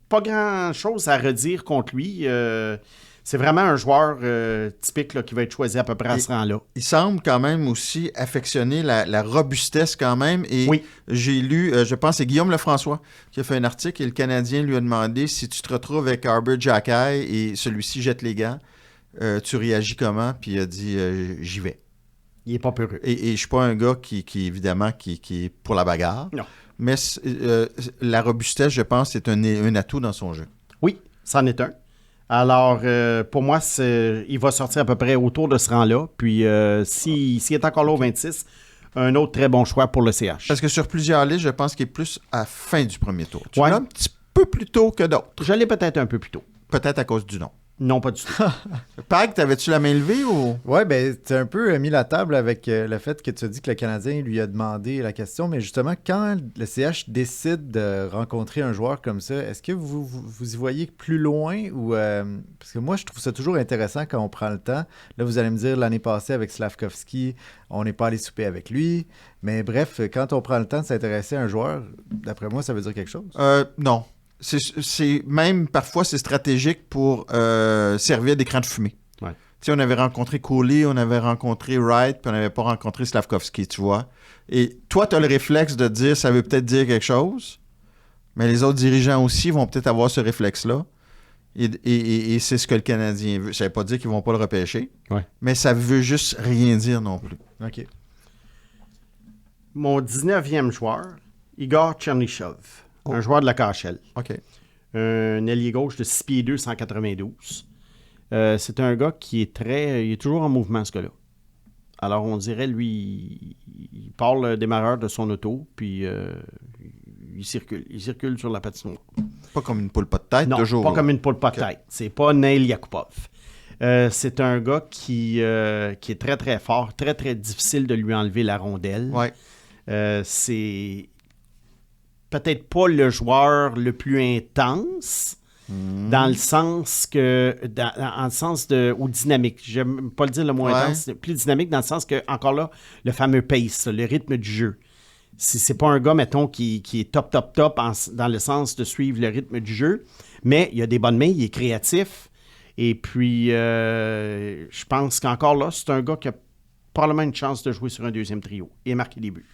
pas grand-chose à redire contre lui. C'est vraiment un joueur typique là, qui va être choisi à peu près à ce rang-là. Il semble quand même aussi affectionner la robustesse quand même. Et Oui. j'ai lu, je pense que c'est Guillaume Lefrançois qui a fait un article et le Canadien lui a demandé si tu te retrouves avec Arbor Xhekaj et celui-ci jette les gants, tu réagis comment? Puis il a dit j'y vais. Il n'est pas peureux. Et je suis pas un gars qui évidemment, qui est pour la bagarre. Non. Mais la robustesse, je pense, c'est un atout dans son jeu. Oui, c'en est un. Alors, pour moi, il va sortir à peu près autour de ce rang-là. Puis, s'il est encore là au 26, un autre très bon choix pour le CH. Parce que sur plusieurs listes, je pense qu'il est plus à la fin du premier tour. Tu Ouais. l'as un petit peu plus tôt que d'autres. Je l'ai peut-être un peu plus tôt. Peut-être à cause du nom. Non, pas du tout. Pag, t'avais-tu la main levée ou... Ouais, ben, tu as un peu mis la table avec le fait que tu as dit que le Canadien lui a demandé la question, mais justement, quand le CH décide de rencontrer un joueur comme ça, est-ce que vous y voyez plus loin ou... parce que moi, je trouve ça toujours intéressant quand on prend le temps. Là, vous allez me dire, l'année passée, avec Slavkovski, on n'est pas allé souper avec lui. Mais bref, quand on prend le temps de s'intéresser à un joueur, d'après moi, ça veut dire quelque chose. Non. C'est même, parfois, c'est stratégique pour servir d'écran de fumée. Ouais. sais, on avait rencontré Cooley, on avait rencontré Wright, puis on n'avait pas rencontré Slavkovski, tu vois. Et toi, tu as le réflexe de dire, ça veut peut-être dire quelque chose, mais les autres dirigeants aussi vont peut-être avoir ce réflexe-là. Et c'est ce que le Canadien veut. Ça ne veut pas dire qu'ils ne vont pas le repêcher, mais ça veut juste rien dire non plus. OK. Mon 19e joueur, Igor Chernyshov, un joueur de la KHL. OK. Un ailier gauche de 6 pieds 2, 192. C'est un gars qui est il est toujours en mouvement, ce gars-là. Alors, on dirait, lui, il part le démarreur de son auto, puis il circule. Il circule sur la patinoire. Pas comme une poule pas de tête, non, toujours. pas comme une poule pas de tête. C'est pas Neil Yakupov. C'est un gars qui est très, très fort, très, très difficile de lui enlever la rondelle. Ouais. C'est peut-être pas le joueur le plus intense, dans le sens que... dans le sens de... ou dynamique. J'aime pas le dire le mot intense, c'est plus dynamique dans le sens que, encore là, le fameux pace, le rythme du jeu. C'est pas un gars, mettons, qui est top, dans le sens de suivre le rythme du jeu, mais il a des bonnes mains, il est créatif, et puis je pense qu'encore là, c'est un gars qui a probablement une chance de jouer sur un deuxième trio et marquer des buts.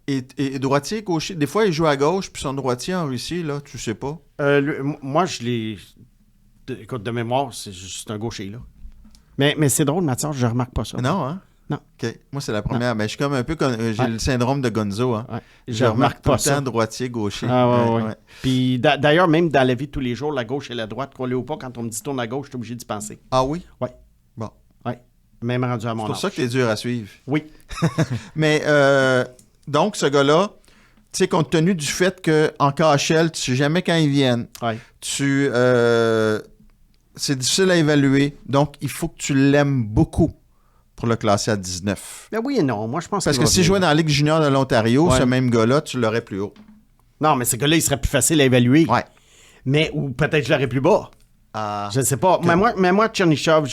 Et droitier, gaucher, des fois, il joue à gauche, puis son droitier en Russie, là, tu sais pas. Moi, je l'ai... Écoute, de mémoire, c'est juste un gaucher, là. Mais c'est drôle, Mathias, je remarque pas ça. Non, hein? Non. OK. Moi, c'est la première. Mais je suis comme un peu... J'ai le syndrome de Gonzo, hein? Ouais. Je remarque pas tout le ça. temps droitier, gaucher. Ah, ouais. Puis d'ailleurs, même dans la vie de tous les jours, la gauche et la droite, croyez ou pas, quand on me dit tourne à gauche, je suis obligé d'y penser. Ah oui? Oui. Bon. Oui. Même rendu à mon âge. C'est pour ça que t'es dur à suivre. Oui. Mais, donc, ce gars-là, tu sais, compte tenu du fait qu'en KHL, tu sais jamais quand ils viennent. Oui. C'est difficile à évaluer. Donc, il faut que tu l'aimes beaucoup pour le classer à 19. Ben oui et non. Moi, je pense Parce que s'il jouait dans la Ligue junior de l'Ontario, ce même gars-là, tu l'aurais plus haut. Non, mais ce gars-là, il serait plus facile à évaluer. Ouais. Mais, ou peut-être je l'aurais plus bas. Je ne sais pas. Mais moi, Chernyshov,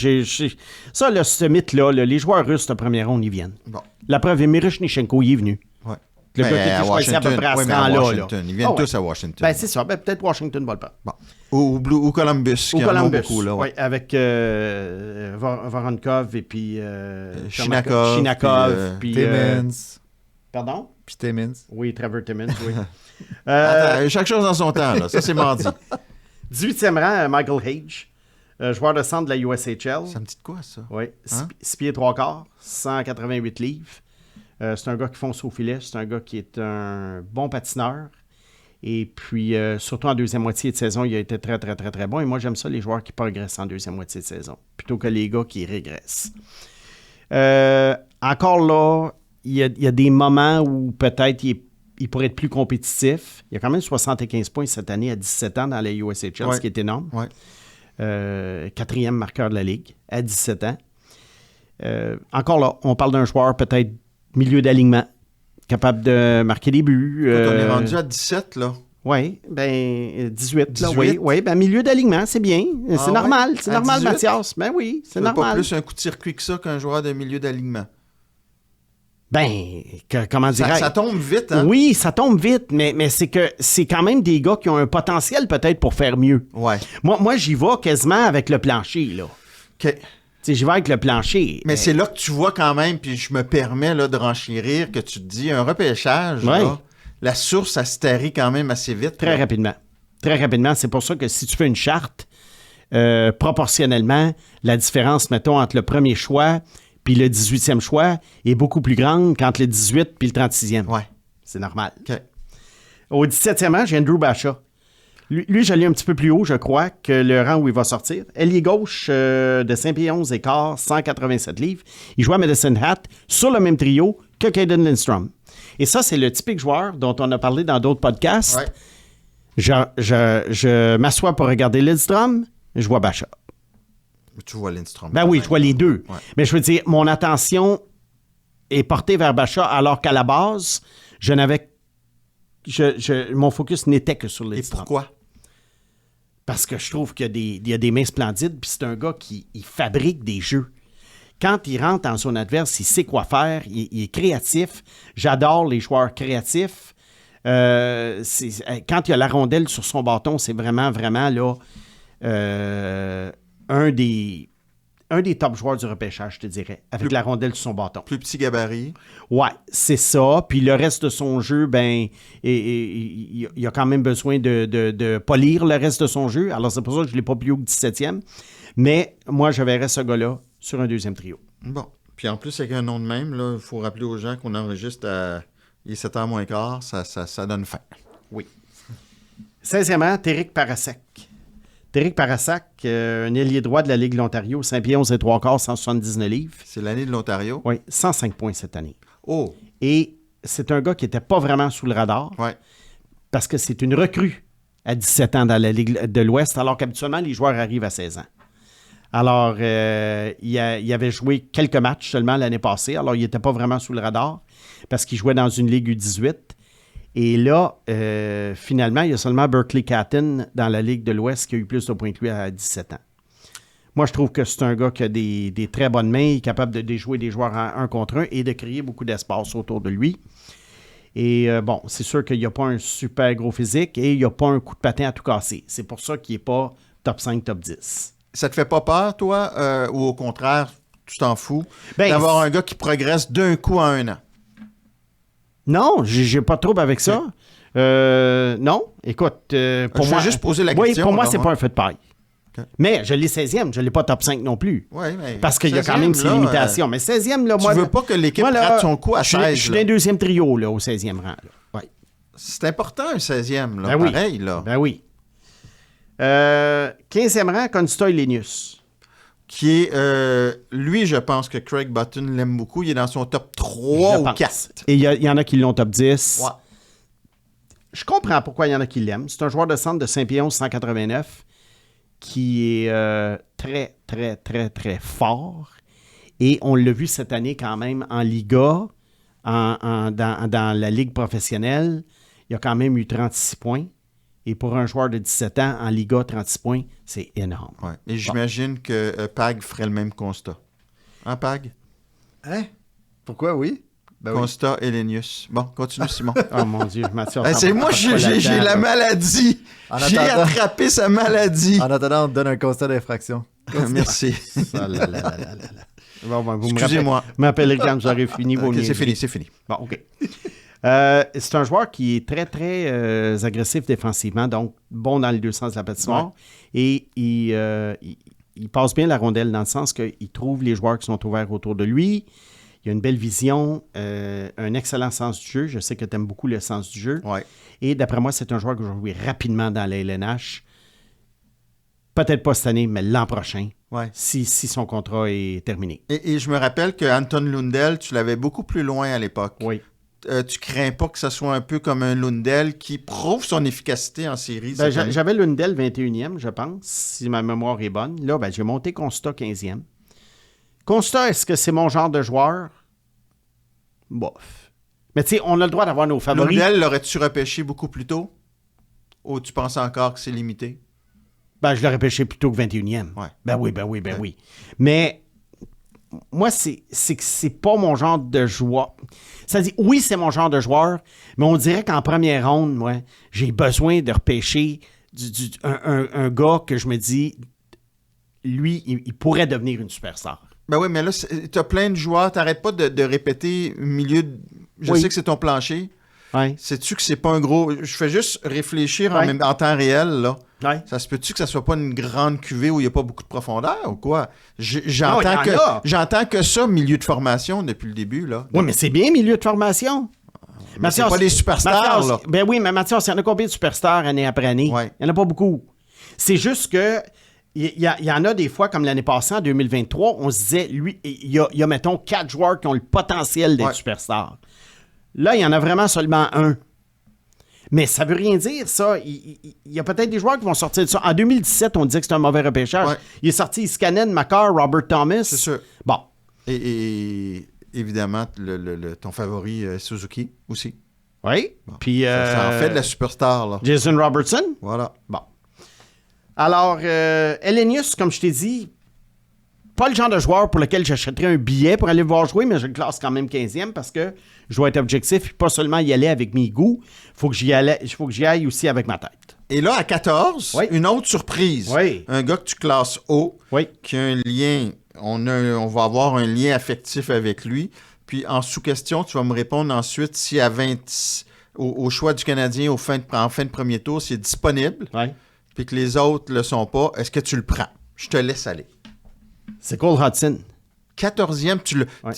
ça, là, ce mythe-là, les joueurs russes de première ronde, ils viennent. Bon. La preuve, Miroshnichenko, il est venu. Ouais. Le gars qui était choisi à peu près à ce rang-là. Ils viennent tous à Washington. Ben, c'est ça. Ben, peut-être Washington va le prendre. Bon. Ou Columbus, qui en ont beaucoup. Là, oui, avec Voronkov et puis... Shinakov. Puis... Timmins. Pardon? Puis Timmins. Oui, Trevor Timmins, oui. Attends, chaque chose dans son temps, là. Ça, c'est mardi. 18e rang, Michael Hage, joueur de centre de la USHL. Ça me dit de quoi, ça? Oui, 6 pieds 3 quarts, 188 livres. C'est un gars qui fonce au filet, c'est un gars qui est un bon patineur. Et puis, surtout en deuxième moitié de saison, il a été très, très, très, très bon. Et moi, j'aime ça, les joueurs qui progressent en deuxième moitié de saison, plutôt que les gars qui régressent. Encore là, il y a des moments où peut-être il pourrait être plus compétitif. Il a quand même 75 points cette année à 17 ans dans la USHL, ce qui est énorme. Ouais. 4e marqueur de la Ligue à 17 ans. Encore là, on parle d'un joueur peut-être milieu d'alignement, capable de marquer des buts. Écoute, on est rendu à 17, là. Oui, ben 18. 18? Là, oui, ben milieu d'alignement, c'est bien. C'est normal, ouais? c'est À normal, 18? Mathias. Ben oui, c'est normal. Pas plus un coup de circuit que ça qu'un joueur de milieu d'alignement. Ben, comment dirais-je? Ça tombe vite, hein? Oui, ça tombe vite, mais c'est que c'est quand même des gars qui ont un potentiel peut-être pour faire mieux. Ouais. Moi j'y vais quasiment avec le plancher, là. OK. J'y vais avec le plancher. Mais c'est là que tu vois quand même, puis je me permets là, de renchérir, que tu te dis, un repêchage, là, la source, ça se tarit quand même assez vite. Très rapidement. Très rapidement. C'est pour ça que si tu fais une charte, proportionnellement, la différence, mettons, entre le premier choix puis le 18e choix est beaucoup plus grande qu'entre le 18 puis le 36e. Ouais. C'est normal. OK. Au 17e rang, j'ai Andrew Basha. Lui, j'allais un petit peu plus haut, je crois, que le rang où il va sortir. Ailier gauche de 5 pieds 11 et quart, 187 livres. Il joue à Medicine Hat sur le même trio que Caden Lindstrom. Et ça, c'est le typique joueur dont on a parlé dans d'autres podcasts. Ouais. Je m'assois pour regarder Lindstrom, je vois Basha. Tu vois Lindstrom. Ben oui, je vois les deux. Ouais. Mais je veux dire, mon attention est portée vers Basha, alors qu'à la base, mon focus n'était que sur Lindstrom. Et pourquoi? Parce que je trouve qu'il y a des mains splendides, puis c'est un gars qui fabrique des jeux. Quand il rentre en zone adverse, il sait quoi faire, il est créatif. J'adore les joueurs créatifs. Quand il a la rondelle sur son bâton, c'est vraiment, vraiment là, un des un des top joueurs du repêchage, je te dirais, avec la rondelle sur son bâton. Plus petit gabarit. Ouais, c'est ça. Puis le reste de son jeu, ben, il a quand même besoin de polir le reste de son jeu. Alors, c'est pour ça que je ne l'ai pas plus haut que 17e. Mais moi, je verrais ce gars-là sur un deuxième trio. Bon. Puis en plus, avec un nom de même, il faut rappeler aux gens qu'on enregistre à... Il est 7h moins quart, ça donne faim. Oui. 16e, Tériq Parasek. Tériq Parasek, un ailier droit de la Ligue de l'Ontario, 5 pieds 11 et 3 quarts, 179 livres. C'est l'année de l'Ontario? Oui, 105 points cette année. Oh! Et c'est un gars qui n'était pas vraiment sous le radar Ouais. parce que c'est une recrue à 17 ans dans la Ligue de l'Ouest, alors qu'habituellement, les joueurs arrivent à 16 ans. Alors, il avait joué quelques matchs seulement l'année passée, alors il n'était pas vraiment sous le radar parce qu'il jouait dans une Ligue U18. Et là, finalement, il y a seulement Berkeley Catton dans la Ligue de l'Ouest qui a eu plus de points que lui à 17 ans. Moi, je trouve que c'est un gars qui a des très bonnes mains, il est capable de déjouer des joueurs en 1 contre 1 et de créer beaucoup d'espace autour de lui. Et bon, c'est sûr qu'il n'y a pas un super gros physique et il n'y a pas un coup de patin à tout casser. C'est pour ça qu'il n'est pas top 5, top 10. Ça te fait pas peur, toi, ou au contraire, tu t'en fous, Ben, d'avoir un gars qui progresse d'un coup en 1 an? Non, j'ai pas de trouble avec ça. Non, écoute, pour Je moi... vais juste poser la Oui, question. pour moi, là, c'est hein. pas un feu de paille. OK. Mais je l'ai 16e, je l'ai pas top 5 non plus. Oui, mais Parce qu'il y a quand 16e, même ses là, limitations. Mais 16e, là, Tu moi... veux pas que l'équipe moi, là, rate son coup à je 16. suis là. dans le deuxième trio, là, au 16e rang. Là. Ouais. C'est important, un 16e, là, Ben oui. pareil. Là. Ben oui. 15e rang, Konsta Helenius. Qui est, lui, je pense que Craig Button l'aime beaucoup. Il est dans son top 3 Je ou pense. 4. Et il y en a qui l'ont top 10. Ouais. Je comprends pourquoi il y en a qui l'aiment. C'est un joueur de centre de 5 pieds 11, 189 qui est très, très, très, très fort. Et on l'a vu cette année quand même en Liga, dans la Ligue professionnelle. Il a quand même eu 36 points. Et pour un joueur de 17 ans, en Liga, 36 points, c'est énorme. Ouais. Et j'imagine que Pag ferait le même constat. Hein, Pag? Hein? Pourquoi, oui? Ben oui. Constat Helenius. Bon, continue, Simon. Oh mon Dieu, Mathieu. C'est moi, j'ai la maladie. En J'ai attendant- attrapé sa maladie. En attendant, on te donne un constat d'infraction. Merci. Bon, ben, vous Excusez-moi. m'appellerez quand j'aurai fini vos Ok, c'est niaiseries. fini. Bon, OK. C'est un joueur qui est très, très agressif défensivement, donc bon dans les deux sens de la patinoire. Et il passe bien la rondelle dans le sens qu'il trouve les joueurs qui sont ouverts autour de lui. Il a une belle vision, un excellent sens du jeu. Je sais que tu aimes beaucoup le sens du jeu. Ouais. Et d'après moi, c'est un joueur que je vais jouer rapidement dans la LNH. Peut-être pas cette année, mais l'an prochain, Ouais. si son contrat est terminé. Et je me rappelle que Anton Lundell, tu l'avais beaucoup plus loin à l'époque. Oui. Tu crains pas que ça soit un peu comme un Lundell qui prouve son efficacité en série? Ben, cette année? j'avais Lundell 21e, je pense, si ma mémoire est bonne. Là, ben, j'ai monté Constat 15e. Constat, est-ce que c'est mon genre de joueur? Bof. Mais tu sais, on a le droit d'avoir nos favoris. Lundell, l'aurais-tu repêché beaucoup plus tôt? Ou tu penses encore que c'est limité? Ben, je l'aurais pêché plutôt que 21e. Ouais. Ben oui. Mais moi, c'est que c'est pas mon genre de joueur. Ça dit, oui, c'est mon genre de joueur, mais on dirait qu'en première ronde, moi, j'ai besoin de repêcher un gars que je me dis, lui, il pourrait devenir une superstar. Ben oui, mais là, tu as plein de joueurs. T'arrêtes pas de répéter milieu de... Je Oui. sais que c'est ton plancher. Ouais. Sais-tu que c'est pas un gros... Je fais juste réfléchir Ouais. en temps réel, là. Ouais. Ça se peut-tu que ça soit pas une grande cuvée où il n'y a pas beaucoup de profondeur ou quoi? Non, il y en a. J'entends que ça, milieu de formation, depuis le début, là. Oui, mais c'est bien milieu de formation. Mais c'est pas des superstars, Mathias, là. Ben oui, mais Mathias, il y en a combien de superstars année après année? Ouais. Il n'y en a pas beaucoup. C'est juste que il y en a des fois, comme l'année passée, en 2023, on se disait, lui, il y a, mettons, 4 joueurs qui ont le potentiel d'être Ouais. superstars. Là, il y en a vraiment seulement un. Mais ça veut rien dire, ça. Il y a peut-être des joueurs qui vont sortir de ça. En 2017, on disait que c'était un mauvais repêchage. Ouais. Il est sorti Iskanen, Makar, Robert Thomas. C'est sûr. Bon. Et évidemment, ton favori, Suzuki, aussi. Oui. Puis, Ça en fait de la superstar, là. Jason Robertson. Voilà. Bon. Alors, Helenius, comme je t'ai dit, pas le genre de joueur pour lequel j'achèterais un billet pour aller le voir jouer, mais je le classe quand même 15e parce que je dois être objectif et pas seulement y aller avec mes goûts. Il faut que j'y aille aussi avec ma tête. Et là, à 14, Oui. une autre surprise. Oui. Un gars que tu classes haut, Oui. qui a un lien on va avoir un lien affectif avec lui. Puis en sous-question, tu vas me répondre ensuite si à 20, au choix du Canadien en fin de premier tour, s'il est disponible, puis que les autres ne le sont pas, est-ce que tu le prends? Je te laisse aller. C'est Cole Hudson. 14e,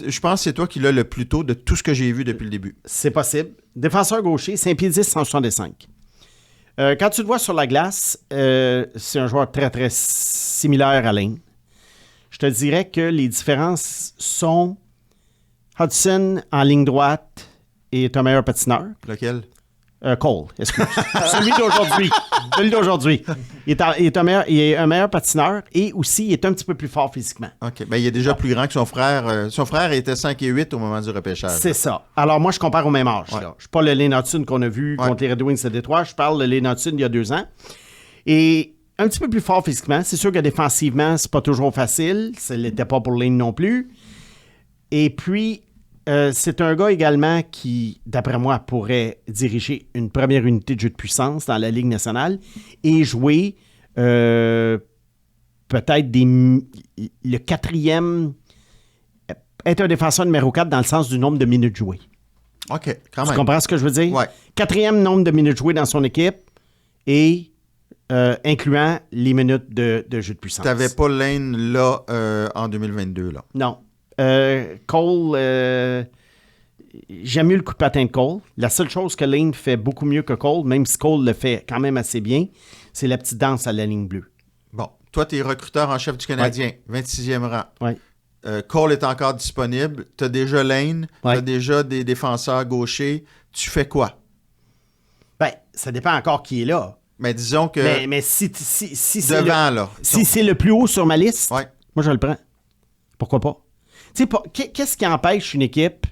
je pense que c'est toi qui l'as le plus tôt de tout ce que j'ai vu depuis le début. C'est possible. Défenseur gaucher, 5 pieds 10, 165. Quand tu le vois sur la glace, c'est un joueur très, très similaire à Lane. Je te dirais que les différences sont Hudson en ligne droite est un meilleur patineur. Lequel? Cole, excuse. Celui d'aujourd'hui. Il est un meilleur patineur et aussi il est un petit peu plus fort physiquement. OK. Ben, il est déjà plus grand que son frère. Son frère était 5 et 8 au moment du repêchage. C'est ça. Alors moi, je compare au même âge. Ouais. Là. Je ne suis pas le Lane Hudson qu'on a vu contre les Red Wings de Détroit. Je parle de Lane Hudson il y a 2 ans. Et un petit peu plus fort physiquement. C'est sûr que défensivement, c'est pas toujours facile. Ça ne l'était pas pour Lane non plus. Et puis, c'est un gars également qui, d'après moi, pourrait diriger une première unité de jeu de puissance dans la Ligue nationale et jouer peut-être le 4e, être un défenseur numéro 4 dans le sens du nombre de minutes jouées. OK, quand même. Tu comprends ce que je veux dire? Oui. 4e nombre de minutes jouées dans son équipe et incluant les minutes de jeu de puissance. Tu n'avais pas Lane là en 2022, là. Non. Cole, j'aime mieux le coup de patin de Cole. La seule chose que Lane fait beaucoup mieux que Cole, même si Cole le fait quand même assez bien, c'est la petite danse à la ligne bleue. Bon, toi, tu es recruteur en chef du Canadien, 26e rang. Oui. Cole est encore disponible. Tu as déjà Lane, tu as déjà des défenseurs gauchers. Tu fais quoi? Ben, ça dépend encore qui est là. Mais disons que... Mais si c'est devant, là. Si c'est le plus haut sur ma liste, Ouais. moi, je le prends. Pourquoi pas? Tu sais, qu'est-ce qui empêche une équipe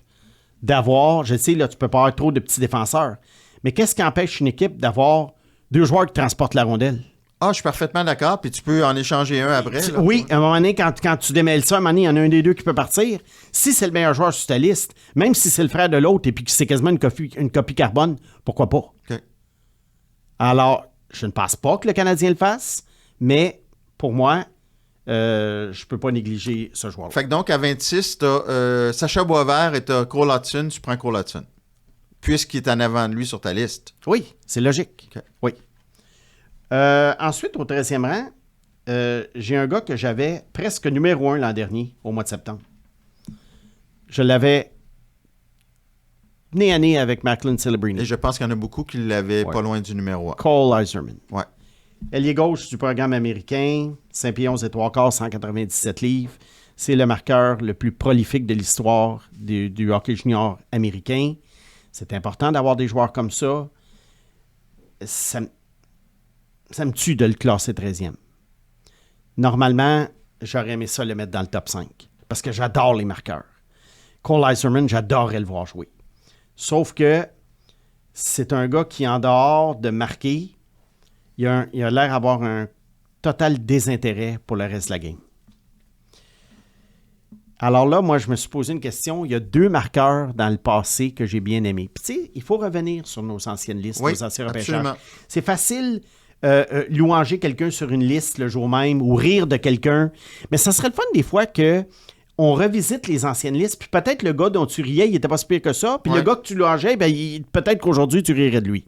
d'avoir, je sais, là, tu peux pas avoir trop de petits défenseurs, mais qu'est-ce qui empêche une équipe d'avoir 2 joueurs qui transportent la rondelle? Ah, je suis parfaitement d'accord, puis tu peux en échanger un après. Là. Oui, à un moment donné, quand tu démêles ça, à un moment donné, il y en a un des deux qui peut partir. Si c'est le meilleur joueur sur ta liste, même si c'est le frère de l'autre et puis que c'est quasiment une copie carbone, pourquoi pas? OK. Alors, je ne pense pas que le Canadien le fasse, mais pour moi, je ne peux pas négliger ce joueur-là. Fait que donc, à 26, tu as Sacha Boisvert et tu as Cole Hudson. Tu prends Cole Hudson. Puisqu'il est en avant de lui sur ta liste. Oui, c'est logique. OK. Oui. Ensuite, au 13e rang, j'ai un gars que j'avais presque numéro 1 l'an dernier, au mois de septembre. Je l'avais nez à nez avec Macklin Celebrini. Et je pense qu'il y en a beaucoup qui l'avaient pas loin du numéro 1. Cole Iserman. Ouais. Ailier gauche du programme américain, 5 pieds 11 et 3 quarts, 197 livres. C'est le marqueur le plus prolifique de l'histoire du hockey junior américain. C'est important d'avoir des joueurs comme ça. Ça me tue de le classer 13e. Normalement, j'aurais aimé ça le mettre dans le top 5 parce que j'adore les marqueurs. Cole Iserman, j'adorerais le voir jouer. Sauf que c'est un gars qui, en dehors de marquer, il a l'air d'avoir un total désintérêt pour le reste de la game. Alors là, moi, je me suis posé une question. Il y a 2 marqueurs dans le passé que j'ai bien aimés. Puis tu sais, il faut revenir sur nos anciennes listes, nos anciens repêchages. C'est facile louanger quelqu'un sur une liste le jour même ou rire de quelqu'un. Mais ça serait le fun des fois que on revisite les anciennes listes, puis peut-être le gars dont tu riais, il n'était pas si pire que ça, puis le gars que tu louangeais, peut-être qu'aujourd'hui, tu rirais de lui.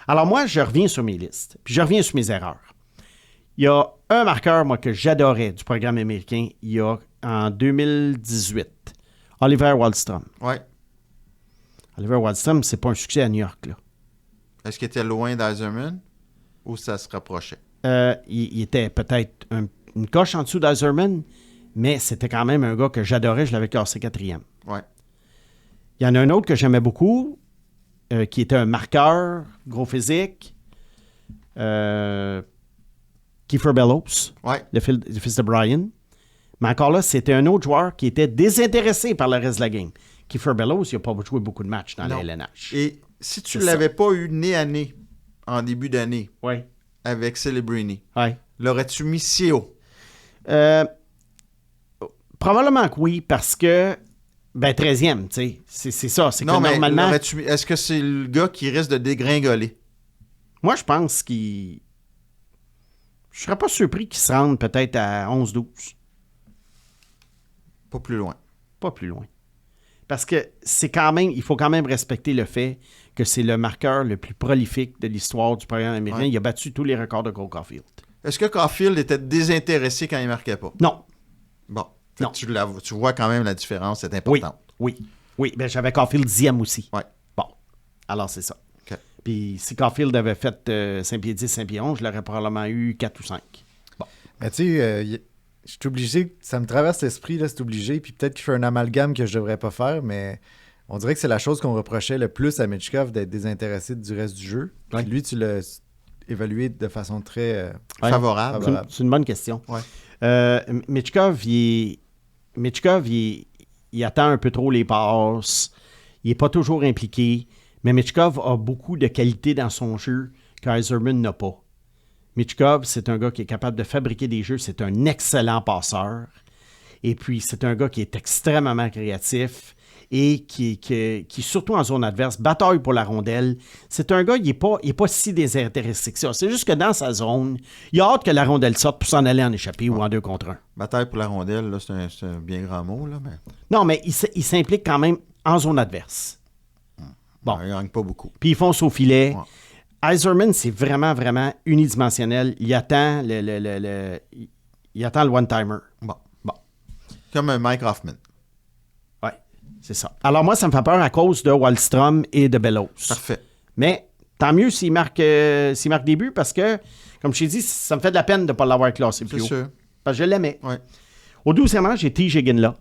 Alors moi, je reviens sur mes listes, puis je reviens sur mes erreurs. Il y a un marqueur, moi, que j'adorais du programme américain, il y a en 2018, Oliver Wahlstrom. Oui. Oliver Wahlstrom, c'est pas un succès à New York, là. Est-ce qu'il était loin d'Iserman ou ça se rapprochait? Il était peut-être une coche en dessous d'Iserman, mais c'était quand même un gars que j'adorais, je l'avais classé 4e. Oui. Il y en a un autre que j'aimais beaucoup, qui était un marqueur, gros physique, Kiefer Bellows, le fils de Brian. Mais encore là, c'était un autre joueur qui était désintéressé par le reste de la game. Kiefer Bellows, il n'a pas joué beaucoup de matchs dans la LNH. Et si tu ne l'avais pas eu nez à nez en début d'année avec Celebrini, l'aurais-tu mis si haut? Probablement que oui, parce que 13e, tu sais, c'est ça. C'est non, que mais normalement. Est-ce que c'est le gars qui risque de dégringoler? Moi, je pense qu'il. Je serais pas surpris qu'il se rende peut-être à 11-12. Pas plus loin. Pas plus loin. Parce que il faut quand même respecter le fait que c'est le marqueur le plus prolifique de l'histoire du programme américain. Ouais. Il a battu tous les records de Cole Caulfield. Est-ce que Caulfield était désintéressé quand il marquait pas? Non. Bon. Non. Tu vois quand même la différence, c'est Oui. important. Oui. Ben, j'avais Caulfield 10e aussi. Ouais. Bon. Alors, c'est ça. OK. Puis si Caulfield avait fait 5 pieds 10, 5 pieds 11, je l'aurais probablement eu 4 ou 5. Bon. Mais tu sais, je suis obligé, ça me traverse l'esprit, là, c'est obligé, puis peut-être qu'il fait un amalgame que je devrais pas faire, mais on dirait que c'est la chose qu'on reprochait le plus à Michkov, d'être désintéressé du reste du jeu. Puis Ouais. lui, tu l'as évalué de façon très Ouais. Favorable. C'est une bonne question. Ouais. Michkov, il attend un peu trop les passes. Il n'est pas toujours impliqué. Mais Michkov a beaucoup de qualités dans son jeu qu'Yzerman n'a pas. Michkov, c'est un gars qui est capable de fabriquer des jeux. C'est un excellent passeur. Et puis, c'est un gars qui est extrêmement créatif et qui surtout en zone adverse, bataille pour la rondelle. C'est un gars, il n'est pas si désintéressé que ça. C'est juste que dans sa zone, il a hâte que la rondelle sorte pour s'en aller en échapper ou en 2 contre 1. Bataille pour la rondelle, là, c'est un bien grand mot, là, mais Non, mais il s'implique quand même en zone adverse. Bon. il ne gagne pas beaucoup. Puis il fonce au filet. Ouais. Yzerman, c'est vraiment, vraiment unidimensionnel. Il attend il attend le one-timer. Bon. Bon. Comme un Mike Hoffman. Oui, c'est ça. Alors moi, ça me fait peur à cause de Wallstrom et de Bellows. Parfait. Mais tant mieux s'il marque des buts parce que, comme je t'ai dit, ça me fait de la peine de ne pas l'avoir classé plus C'est haut. sûr. Parce que je l'aimais. Ouais. Au 12e rang, j'ai T. Higgin là.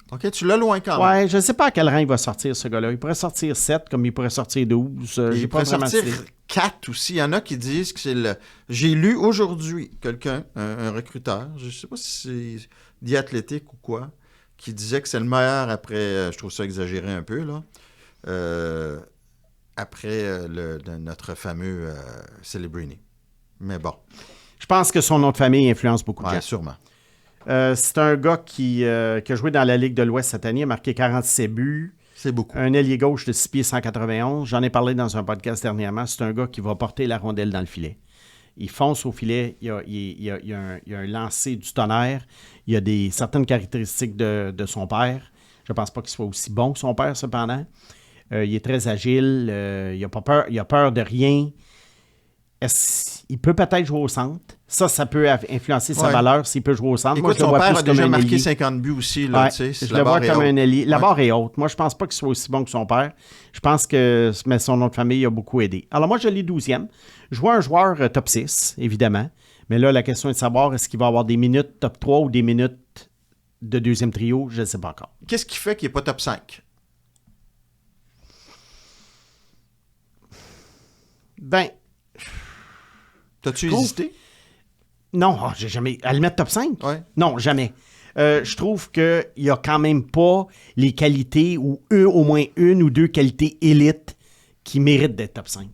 OK, tu l'as loin quand même. Ouais, je ne sais pas à quel rang il va sortir, ce gars-là. Il pourrait sortir 7 comme il pourrait sortir 12. Et J'ai il pas pourrait vraiment sortir d'idée. 4 aussi. Il y en a qui disent que c'est le... J'ai lu aujourd'hui quelqu'un, un recruteur, je ne sais pas si c'est The Athletic ou quoi, qui disait que c'est le meilleur après, je trouve ça exagéré un peu, là, après notre fameux Celebrini. Mais bon, Je pense que son nom de famille influence beaucoup de ouais, gens. sûrement. C'est un gars qui a joué dans la Ligue de l'Ouest cette année, a marqué 47 buts. C'est beaucoup. Un ailier gauche de 6 pieds 191. J'en ai parlé dans un podcast dernièrement. C'est un gars qui va porter la rondelle dans le filet. Il fonce au filet. Il y a un lancer du tonnerre. Il y a certaines caractéristiques de son père. Je ne pense pas qu'il soit aussi bon que son père, cependant. Il est très agile. Il n'a pas peur. Il a peur de rien. Il peut peut-être jouer au centre. Ça peut influencer sa Ouais. valeur s'il peut jouer au centre. Moi, Écoute, je le son vois père plus a comme déjà un marqué ailier. 50 buts aussi, là, Ouais, tu sais. je le vois comme un ailier. La Ouais. barre est haute. Moi, je pense pas qu'il soit aussi bon que son père. Je pense que mais son nom de famille a beaucoup aidé. Alors moi, je l'ai 12e. Je vois un joueur top 6, évidemment. Mais là, la question est de savoir est-ce qu'il va avoir des minutes top 3 ou des minutes de deuxième trio. Je ne sais pas encore. Qu'est-ce qui fait qu'il n'est pas top 5? Ben, T'as-tu trouve- hésité? non, j'ai jamais... À le mettre top 5? Ouais. Non, jamais. Je trouve qu'il n'y a quand même pas les qualités ou au moins une ou deux qualités élites qui méritent d'être top 5.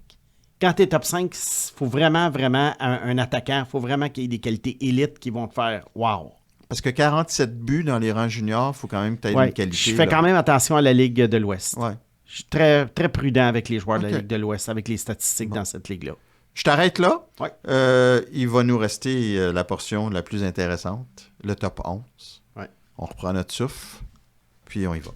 Quand tu es top 5, il faut vraiment, vraiment un attaquant. Il faut vraiment qu'il y ait des qualités élites qui vont te faire « wow ». Parce que 47 buts dans les rangs juniors, il faut quand même que tu aies Ouais, une qualité. je fais là. quand même attention à la Ligue de l'Ouest. Ouais. Je suis très, très prudent avec les joueurs de Ok. la Ligue de l'Ouest, avec les statistiques dans cette ligue-là. Je t'arrête là. Ouais. Il va nous rester la portion la plus intéressante, le top 11. Ouais. On reprend notre souffle, puis on y va.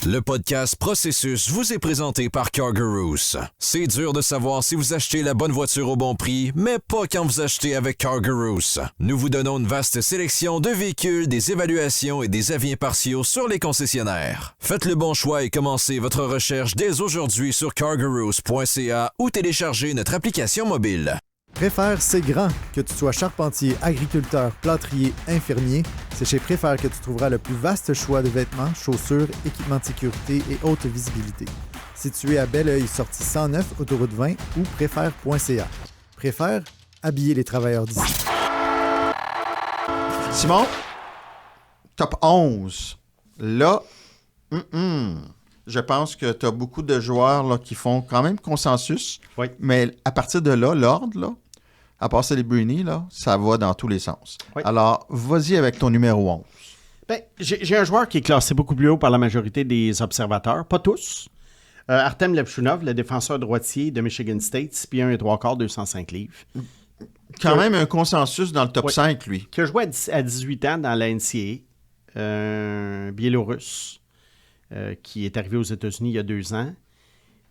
Le podcast Processus vous est présenté par Cargarus. C'est dur de savoir si vous achetez la bonne voiture au bon prix, mais pas quand vous achetez avec Cargarus. Nous vous donnons une vaste sélection de véhicules, des évaluations et des avis impartiaux sur les concessionnaires. Faites le bon choix et commencez votre recherche dès aujourd'hui sur cargarus.ca ou téléchargez notre application mobile. Préfère, c'est grand. Que tu sois charpentier, agriculteur, plâtrier, infirmier, c'est chez Préfère que tu trouveras le plus vaste choix de vêtements, chaussures, équipements de sécurité et haute visibilité. Situé à Belleuil, sortie 109, autoroute 20 ou préfère.ca. Préfère, habiller les travailleurs d'ici. Simon, top 11. Là, je pense que tu as beaucoup de joueurs là, qui font quand même consensus. Oui. Mais à partir de là, l'ordre, là, à part Celebrini, là, ça va dans tous les sens. Oui. Alors, vas-y avec ton numéro 11. Ben, j'ai un joueur qui est classé beaucoup plus haut par la majorité des observateurs, pas tous. Artem Lepchunov, le défenseur droitier de Michigan State, 6 pieds 1 et 3 quarts, 205 livres, Quand même un consensus dans le top Oui. 5, lui. qui a joué à 18 ans dans la NCAA. un Biélorusse qui est arrivé aux États-Unis il y a 2 ans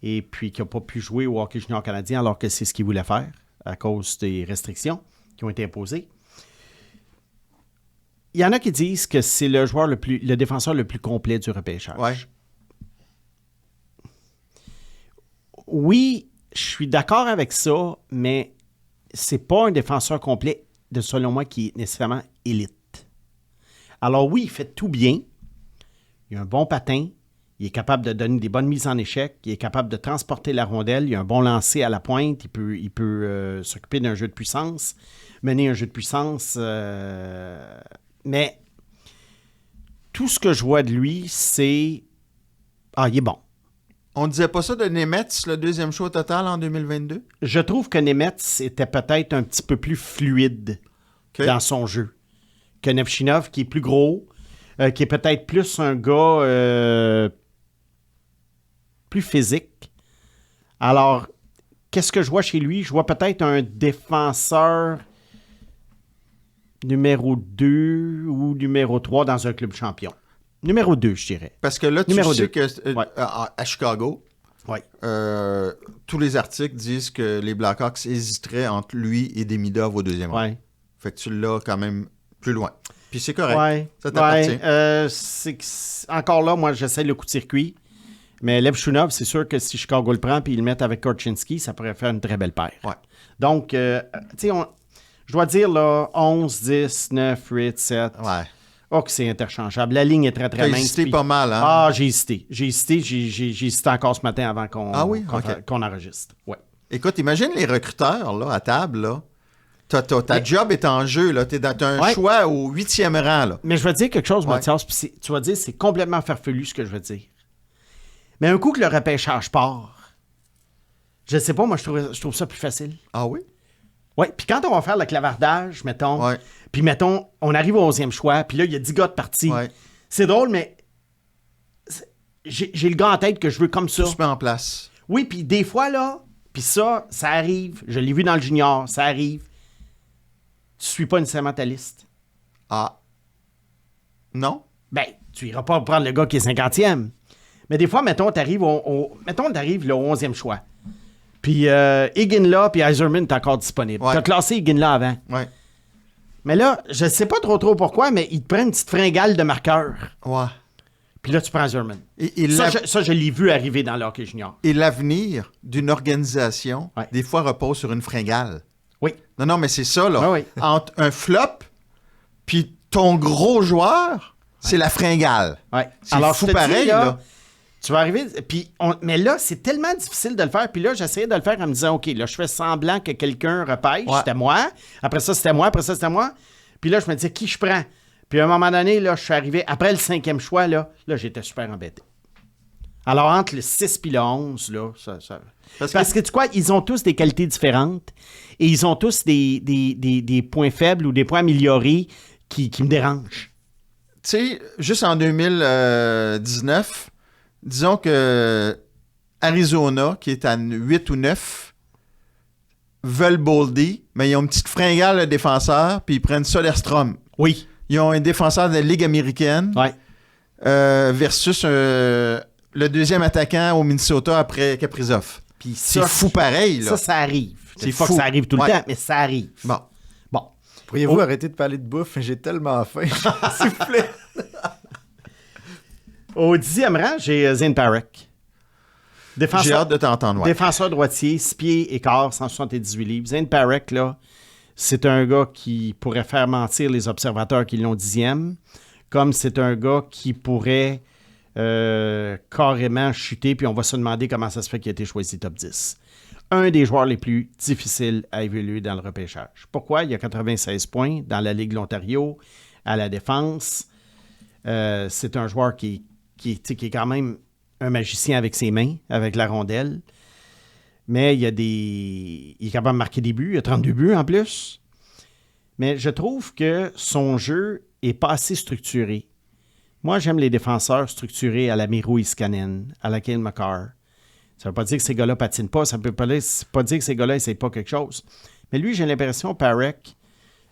et puis qui n'a pas pu jouer au hockey junior canadien alors que c'est ce qu'il voulait faire à cause des restrictions qui ont été imposées. Il y en a qui disent que c'est le défenseur le plus complet du repêchage. Ouais. Oui, je suis d'accord avec ça, mais c'est pas un défenseur complet, selon moi, qui est nécessairement élite. Alors oui, il fait tout bien. Il a un bon patin. Il est capable de donner des bonnes mises en échec. Il est capable de transporter la rondelle. Il a un bon lancer à la pointe. Il peut s'occuper d'un jeu de puissance, mener un jeu de puissance. Mais tout ce que je vois de lui, c'est... Ah, il est bon. On disait pas ça de Nemetz, le 2e choix total en 2022? Je trouve que Nemetz était peut-être un petit peu plus fluide dans son jeu que Nevchinov, qui est plus gros, qui est peut-être plus un gars plus physique. Alors, qu'est-ce que je vois chez lui? Je vois peut-être un défenseur numéro 2 ou numéro 3 dans un club champion. Numéro 2, je dirais. Parce que là, tu Numéro sais 2. que Ouais. à Chicago, Ouais. tous les articles disent que les Blackhawks hésiteraient entre lui et Demidov au 2e rang. Ouais. Fait que tu l'as quand même plus loin. Puis c'est correct. Ouais. Ça t'appartient. Encore là, moi, j'essaie le coup de circuit. Mais Levchunov, c'est sûr que si Chicago le prend et ils le mettent avec Korchinski, ça pourrait faire une très belle paire. Ouais. Donc, tu sais, je dois dire là, 11, 10, 9, 8, 7. Ouais. Oh, que c'est interchangeable. La ligne est très, très T'as mince. hésité puis- pas mal, hein? Ah, j'ai hésité. J'ai hésité encore ce matin avant qu'on Ah oui? OK. qu'on enregistre. Ouais. Écoute, imagine les recruteurs là, à table. Là. Ta job est en jeu. Là. T'as un Ouais. choix au 8e rang. Là. Mais je vais te dire quelque chose, Ouais. Mathias, puis tu vas dire c'est complètement farfelu ce que je veux dire. Mais un coup que le repêchage part, je sais pas, moi, je trouve ça plus facile. Ah oui? Oui, puis quand on va faire le clavardage, mettons, Ouais. puis mettons, on arrive au 11e choix, puis là, il y a 10 gars de partie. Ouais. C'est drôle, mais j'ai le gars en tête que je veux comme ça. Tout se met en place. Oui, puis des fois, là, puis ça arrive. Je l'ai vu dans le junior, ça arrive. Tu suis pas nécessairement ta liste. Ah. Non? Ben, tu iras pas prendre le gars qui est 50e. Mais des fois, mettons, t'arrives t'arrives là, au 11e choix. Puis Iginla puis Yzerman est encore disponible. Ouais. T'as classé Iginla avant. Ouais. Mais là, je sais pas trop pourquoi, mais ils te prennent une petite fringale de marqueur. Ouais. Puis là, tu prends Yzerman. Et Ça, je l'ai vu arriver dans le hockey junior. Et l'avenir d'une organisation, Ouais. des fois, repose sur une fringale. Oui. Non, mais c'est ça, là. Ouais, oui. Entre un flop puis ton gros joueur, c'est la fringale. Ouais. C'est Alors, fou je te dis, pareil, là. Tu vas arriver, mais là, c'est tellement difficile de le faire. Puis là, j'essayais de le faire en me disant, OK, là, je fais semblant que quelqu'un repêche. Ouais. C'était moi. Après ça, c'était moi. Après ça, c'était moi. Puis là, je me disais, qui je prends? Puis à un moment donné, là, je suis arrivé, après le 5e choix, là j'étais super embêté. Alors, entre le 6 et le 11, là, ça... Parce que tu vois, ils ont tous des qualités différentes et ils ont tous des points faibles ou des points améliorés qui me dérangent. Tu sais, juste en 2019, disons que Arizona, qui est à 8 ou 9, veulent Boldy, mais ils ont une petite fringale de défenseur, puis ils prennent Soderstrom. Oui. Ils ont un défenseur de la Ligue américaine Ouais. versus le deuxième attaquant au Minnesota après Kaprizov. Puis C'est ça, fou pareil, là. Ça arrive. C'est C'est pas fou. que ça arrive tout le Ouais. temps, mais ça arrive. Bon. Bon. Pourriez-vous Oh. arrêter de parler de bouffe? J'ai tellement faim. S'il vous plaît. Au 10e rang, j'ai Zane Parek. J'ai hâte de t'entendre. Ouais. Défenseur droitier, 6 pieds et quart, 178 livres. Zane Parek, là, c'est un gars qui pourrait faire mentir les observateurs qui l'ont 10e, comme c'est un gars qui pourrait carrément chuter, puis on va se demander comment ça se fait qu'il a été choisi top 10. Un des joueurs les plus difficiles à évaluer dans le repêchage. Pourquoi? Il y a 96 points dans la Ligue de l'Ontario à la défense. C'est un joueur qui est quand même un magicien avec ses mains, avec la rondelle. Mais il est capable de marquer des buts. Il a 32 buts en plus. Mais je trouve que son jeu n'est pas assez structuré. Moi, j'aime les défenseurs structurés à la Miro Iskanen, à la Cale Makar. Ça ne veut pas dire que ces gars-là patinent pas. Ça ne peut pas dire que ces gars-là n'essayent pas quelque chose. Mais lui, j'ai l'impression, Parek,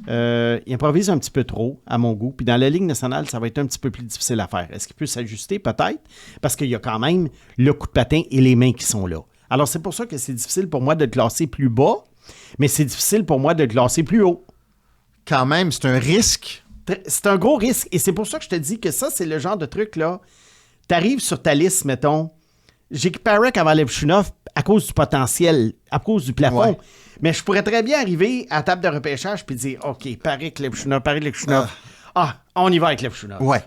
Il improvise un petit peu trop, à mon goût. Puis dans la Ligue nationale, ça va être un petit peu plus difficile à faire. Est-ce qu'il peut s'ajuster? Peut-être. Parce qu'il y a quand même le coup de patin et les mains qui sont là. Alors, c'est pour ça que c'est difficile pour moi de le classer plus bas, mais c'est difficile pour moi de le classer plus haut. Quand même, c'est un risque. C'est un gros risque. Et c'est pour ça que je te dis que ça, c'est le genre de truc, là. Tu arrives sur ta liste, mettons. J'ai Parek avant Levchunov à cause du potentiel, à cause du plafond. Ouais. Mais je pourrais très bien arriver à la table de repêchage puis dire, OK, Parek, Levchunov. On y va avec Levchunov. Ouais.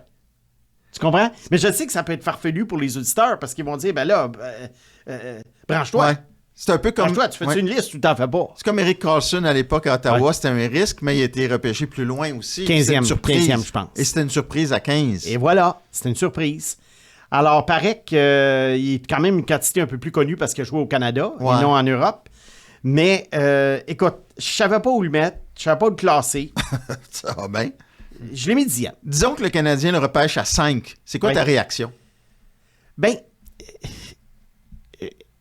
Tu comprends? Mais je sais que ça peut être farfelu pour les auditeurs parce qu'ils vont dire, ben là, branche-toi. Ouais. C'est un peu comme. Branche-toi, tu fais une liste ou t'en fais pas? C'est comme Eric Carlson à l'époque à Ottawa, Ouais. c'était un risque, mais il a été repêché plus loin aussi. 15e, C'était une surprise. 15e, je pense. Et c'était une surprise à 15. Et voilà, c'était une surprise. Alors, Parek, il est quand même une quantité un peu plus connue parce qu'il a joué au Canada Ouais. et non en Europe. Mais, écoute, je savais pas où le mettre, je savais pas où le classer. Ça va bien. Je l'ai mis 10e. Disons que le Canadien le repêche à 5. C'est quoi Oui. ta réaction? Ben,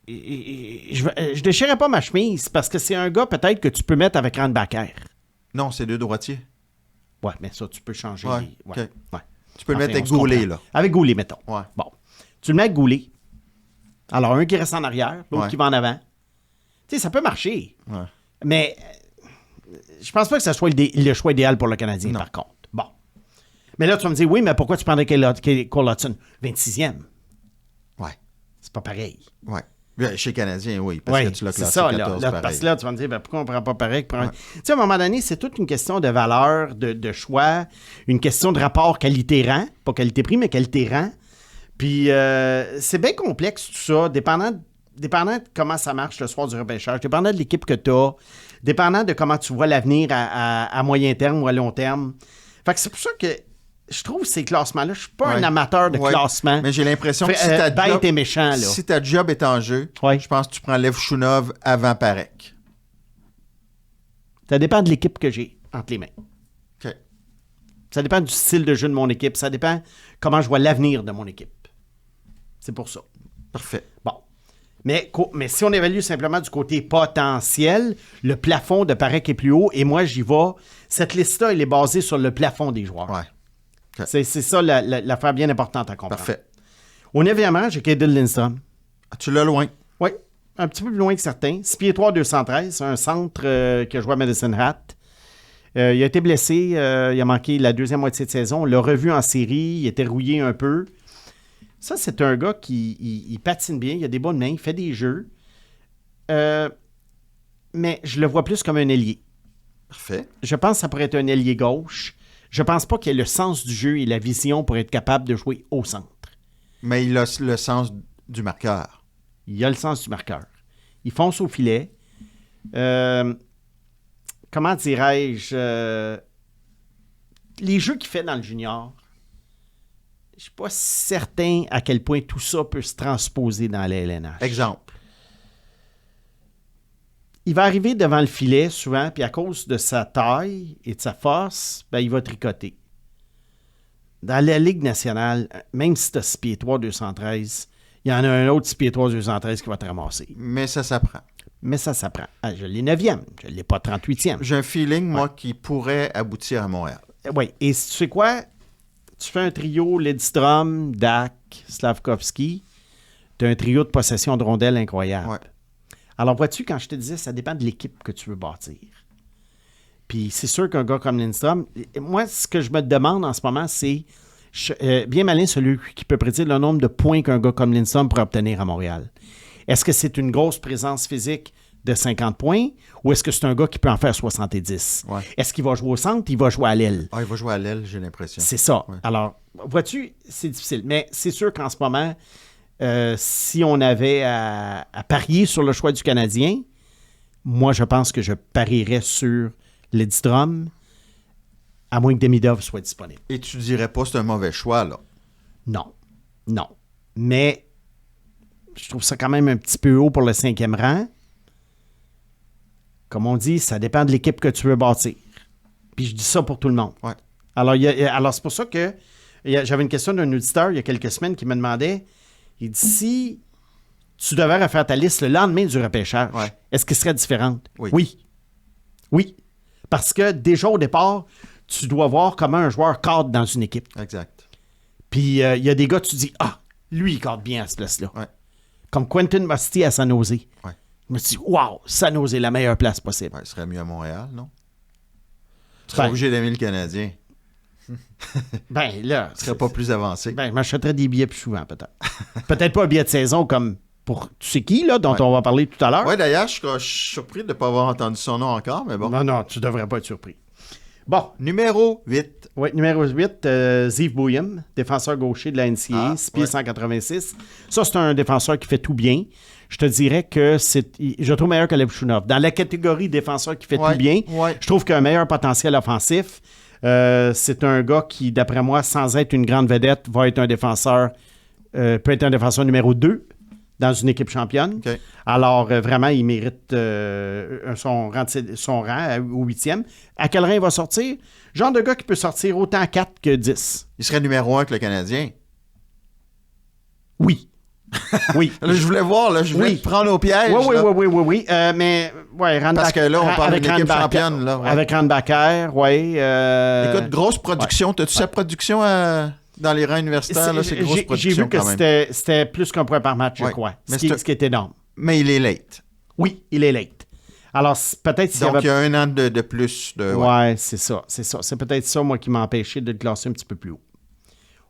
je déchirais pas ma chemise parce que c'est un gars peut-être que tu peux mettre avec Randbacker. Non, c'est 2 droitiers. Ouais, mais ça, tu peux changer. Ouais, Ouais, ok. ouais. Tu peux le Enfin, mettre avec on se Goulet, comprend. là. Avec Goulet, mettons. Ouais. Bon. Tu le mets avec Goulet. Alors, un qui reste en arrière, l'autre Ouais. qui va en avant. Tu sais, ça peut marcher. Ouais. Mais je pense pas que ce soit le choix idéal pour le Canadien, Non. par contre. Bon. Mais là, tu vas me dire, oui, mais pourquoi tu prendrais Cole Hudson? 26e. Ouais. C'est pas pareil. Ouais. Chez le Canadien, oui, parce Oui, que tu l'as c'est classé ça. 14 Là, pareil. parce que là, tu vas me dire, ben, pourquoi on ne prend pas pareil? Ouais. Tu sais, à un moment donné, c'est toute une question de valeur, de choix, une question de rapport qualité-rang. Pas qualité-prix, mais qualité-rang. Puis, c'est bien complexe tout ça, dépendant de comment ça marche le soir du repêchage, dépendant de l'équipe que tu as, dépendant de comment tu vois l'avenir à moyen terme ou à long terme. Fait que c'est pour ça que je trouve ces classements-là, je suis pas un Ouais. amateur de Ouais. classement. Mais j'ai l'impression que si Fait, ta bête job, et méchant, là. si ta job est en jeu, Ouais. je pense que tu prends Levchunov avant Parek. Ça dépend de l'équipe que j'ai entre les mains. OK. Ça dépend du style de jeu de mon équipe. Ça dépend comment je vois l'avenir de mon équipe. C'est pour ça. Parfait. Bon. Mais si on évalue simplement du côté potentiel, le plafond de Parek est plus haut et moi, j'y vais. Cette liste-là, elle est basée sur le plafond des joueurs. Ouais. OK. C'est ça l'affaire bien importante à comprendre. Parfait. Au 9e rang, j'ai Caden Lindstrom. Ah, tu l'as loin. Oui, un petit peu plus loin que certains. 6 pieds 3, 213. Un centre qui a joué à Medicine Hat. Il a été blessé. Il a manqué la deuxième moitié de saison. On l'a revu en série. Il était rouillé un peu. Ça, c'est un gars qui il patine bien. Il a des bonnes mains. Il fait des jeux. Mais je le vois plus comme un ailier. Parfait. Je pense que ça pourrait être un ailier gauche. Je pense pas qu'il ait le sens du jeu et la vision pour être capable de jouer au centre. Mais il a le sens du marqueur. Il a le sens du marqueur. Il fonce au filet. Comment dirais-je? Les jeux qu'il fait dans le junior, je ne suis pas certain à quel point tout ça peut se transposer dans la LNH. Exemple. Il va arriver devant le filet souvent, puis à cause de sa taille et de sa force, ben, il va tricoter. Dans la Ligue nationale, même si tu as 6 pieds 3, 213, il y en a un autre 6 pieds 3, 213 qui va te ramasser. Mais ça s'apprend. Mais ça s'apprend. Ah, je l'ai 9e, je ne l'ai pas 38e. J'ai un feeling, moi, qui pourrait aboutir à Montréal. Oui, et tu sais quoi? Tu fais un trio Lidstrom, Dak, Slavkovski, tu as un trio de possession de rondelles incroyable. Ouais. Alors, vois-tu, quand je te disais, ça dépend de l'équipe que tu veux bâtir. Puis c'est sûr qu'un gars comme Lindstrom, moi, ce que je me demande en ce moment, c'est bien malin celui qui peut prédire le nombre de points qu'un gars comme Lindstrom pourrait obtenir à Montréal. Est-ce que c'est une grosse présence physique de 50 points ou est-ce que c'est un gars qui peut en faire 70? Ouais. Est-ce qu'il va jouer au centre? Il va jouer à l'aile. Ah, il va jouer à l'aile, j'ai l'impression. C'est ça. Ouais. Alors, vois-tu, c'est difficile. Mais c'est sûr qu'en ce moment, si on avait à parier sur le choix du Canadien, moi, je pense que je parierais sur Lidstrom, à moins que Demidov soit disponible. Et tu dirais pas que c'est un mauvais choix, là. Non. Non. Mais je trouve ça quand même un petit peu haut pour le 5e rang. Comme on dit, ça dépend de l'équipe que tu veux bâtir. Puis je dis ça pour tout le monde. Ouais. Alors, c'est pour ça que j'avais une question d'un auditeur il y a quelques semaines qui me demandait, il dit, si tu devais refaire ta liste le lendemain du repêchage, Ouais. est-ce qu'elle serait différente? Oui. Oui. Parce que déjà au départ, tu dois voir comment un joueur cadre dans une équipe. Exact. Puis il y a des gars, tu dis, lui, il cadre bien à cette place-là. Ouais. Comme Quentin Musty à San Jose. Ouais. Je me suis dit, wow, San Jose est la meilleure place possible. Ouais, ce serait mieux à Montréal, non? Tu serais Ben, obligé d'aimer le Canadien. ben là, Ce serait pas plus avancé. ben, je m'achèterais des billets plus souvent, peut-être. Peut-être pas un billet de saison comme pour tu sais qui, là, dont Ouais. on va parler tout à l'heure. Ouais, d'ailleurs, je suis surpris de ne pas avoir entendu son nom encore, mais bon. Non, tu devrais pas être surpris. Bon, Numéro 8. oui, numéro 8, Zeev Bouillum, défenseur gaucher de la NCAA, 6 pieds 186. Ça, c'est un défenseur qui fait tout bien. Je te dirais que je le trouve meilleur que Levchunov. Dans la catégorie défenseur qui fait Ouais, tout bien, ouais. je trouve qu'il a un meilleur potentiel offensif. C'est un gars qui, d'après moi, sans être une grande vedette, va être un défenseur, peut être un défenseur numéro 2 dans une équipe championne. OK. Alors, vraiment, il mérite son rang au 8e. À quel rang il va sortir? Genre de gars qui peut sortir autant 4 que 10. Il serait numéro 1 que le Canadien. Oui. Oui. Là, je voulais voir, là, je voulais Oui. te prendre au piège. Oui. là. Mais, ouais, Randbacker. Parce que là, on parle d'une équipe championne, là, ouais. Avec Randbacker, oui. Écoute, grosse production. T'as-tu sa production dans les rangs universitaires? Là, c'est grosse J'ai production vu que quand même. c'était plus qu'un point par match, je Ouais. crois. Mais Ce qui est énorme. Mais il est late. Oui, il est late. Alors, peut-être s'il y Donc, avait... il y a un an de plus. Ouais, c'est ça. C'est peut-être ça, moi, qui m'a empêché de le classer un petit peu plus haut.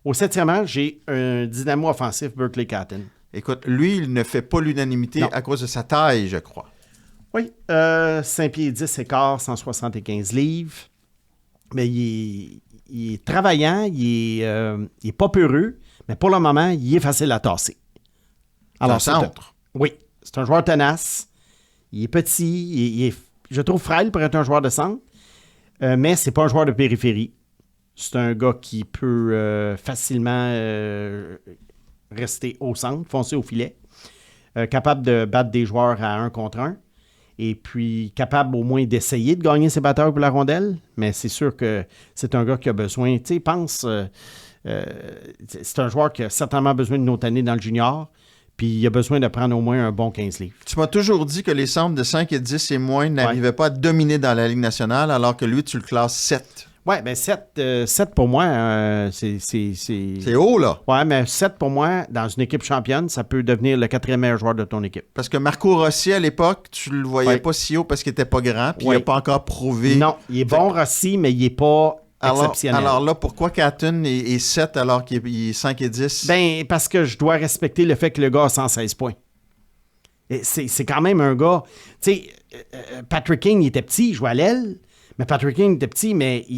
Au 7e rang, j'ai un dynamo offensif, Berkeley Catton. Écoute, lui, il ne fait pas l'unanimité Non. à cause de sa taille, je crois. Oui, 5 pieds 10 écarts, 175 livres. Mais il est travaillant, il est pas peureux, mais pour le moment, il est facile à tasser. Alors, c'est centre. Oui, c'est un joueur tenace. Il est petit, il est, je trouve frêle pour être un joueur de centre, mais c'est pas un joueur de périphérie. C'est un gars qui peut facilement rester au centre, foncer au filet, capable de battre des joueurs à 1 contre 1, et puis capable au moins d'essayer de gagner ses batteurs pour la rondelle, mais c'est sûr que c'est un gars qui a besoin, tu sais, pense, c'est un joueur qui a certainement besoin d'une autre année dans le junior, puis il a besoin de prendre au moins un bon 15 livres. Tu m'as toujours dit que les centres de 5 et 10 et moins n'arrivaient pas à dominer dans la Ligue nationale, alors que lui, tu le classes 7. Oui, bien 7 pour moi, c'est... C'est haut, là. Oui, mais 7 pour moi, dans une équipe championne, ça peut devenir le 4e meilleur joueur de ton équipe. Parce que Marco Rossi, à l'époque, tu le voyais Ouais. pas si haut parce qu'il était pas grand, puis il Ouais. n'a pas encore prouvé. Non, il est bon, Rossi, mais il n'est pas exceptionnel. Alors là, pourquoi Catton est 7 alors qu'il est 5 et 10? Ben, parce que je dois respecter le fait que le gars a 116 points. Et c'est quand même un gars... Tu sais, Patrick King, il était petit, il jouait à l'aile, mais Patrick King était petit, mais tu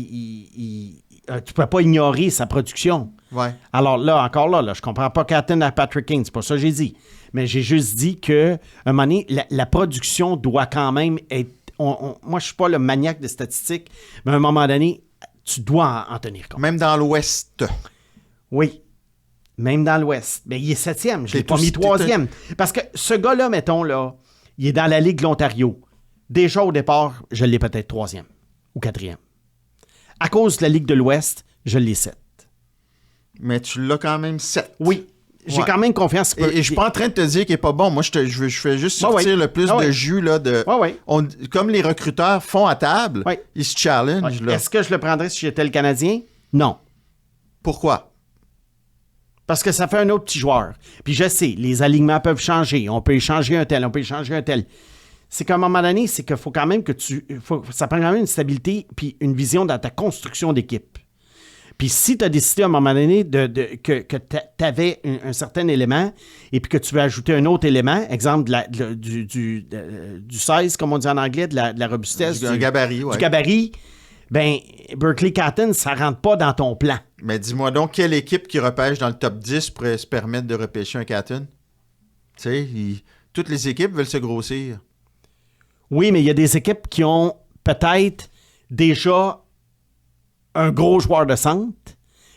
ne peux pas ignorer sa production. Ouais. Alors là, encore là, je comprends pas Catton à Patrick King, c'est pas ça que j'ai dit. Mais j'ai juste dit que, à un moment donné, la production doit quand même être... moi, je suis pas le maniaque de statistiques, mais à un moment donné, tu dois en tenir compte. Même dans l'Ouest. Oui. Même dans l'Ouest. Mais il est 7e. Je T'es l'ai pas aussi- mis 3e. Parce que ce gars-là, mettons, là, il est dans la Ligue de l'Ontario. Déjà, au départ, je l'ai peut-être 3e ou 4e. À cause de la Ligue de l'Ouest, je l'ai 7. Mais tu l'as quand même 7. Oui. J'ai Ouais. quand même confiance. Et je suis pas en train de te dire qu'il est pas bon. Moi, je fais juste sortir ouais. le plus Ah ouais. de jus. Là, Ouais, ouais. comme les recruteurs font à table, Ouais. ils se challenge. Ouais. Là. Est-ce que je le prendrais si j'étais le Canadien? Non. Pourquoi? Parce que ça fait un autre petit joueur. Puis je sais, les alignements peuvent changer. On peut échanger un tel, on peut échanger un tel. C'est qu'à un moment donné, c'est qu'il faut quand même que ça prend quand même une stabilité puis une vision dans ta construction d'équipe. Puis si tu as décidé à un moment donné que tu avais un certain élément et puis que tu veux ajouter un autre élément, exemple du 16, comme on dit en anglais, de la robustesse, Un gabarit, ouais. du gabarit, ben Berkeley Catton, ça rentre pas dans ton plan. Mais dis-moi donc, quelle équipe qui repêche dans le top 10 pourrait se permettre de repêcher un Catton? Tu sais, toutes les équipes veulent se grossir. Oui, mais il y a des équipes qui ont peut-être déjà un gros joueur de centre,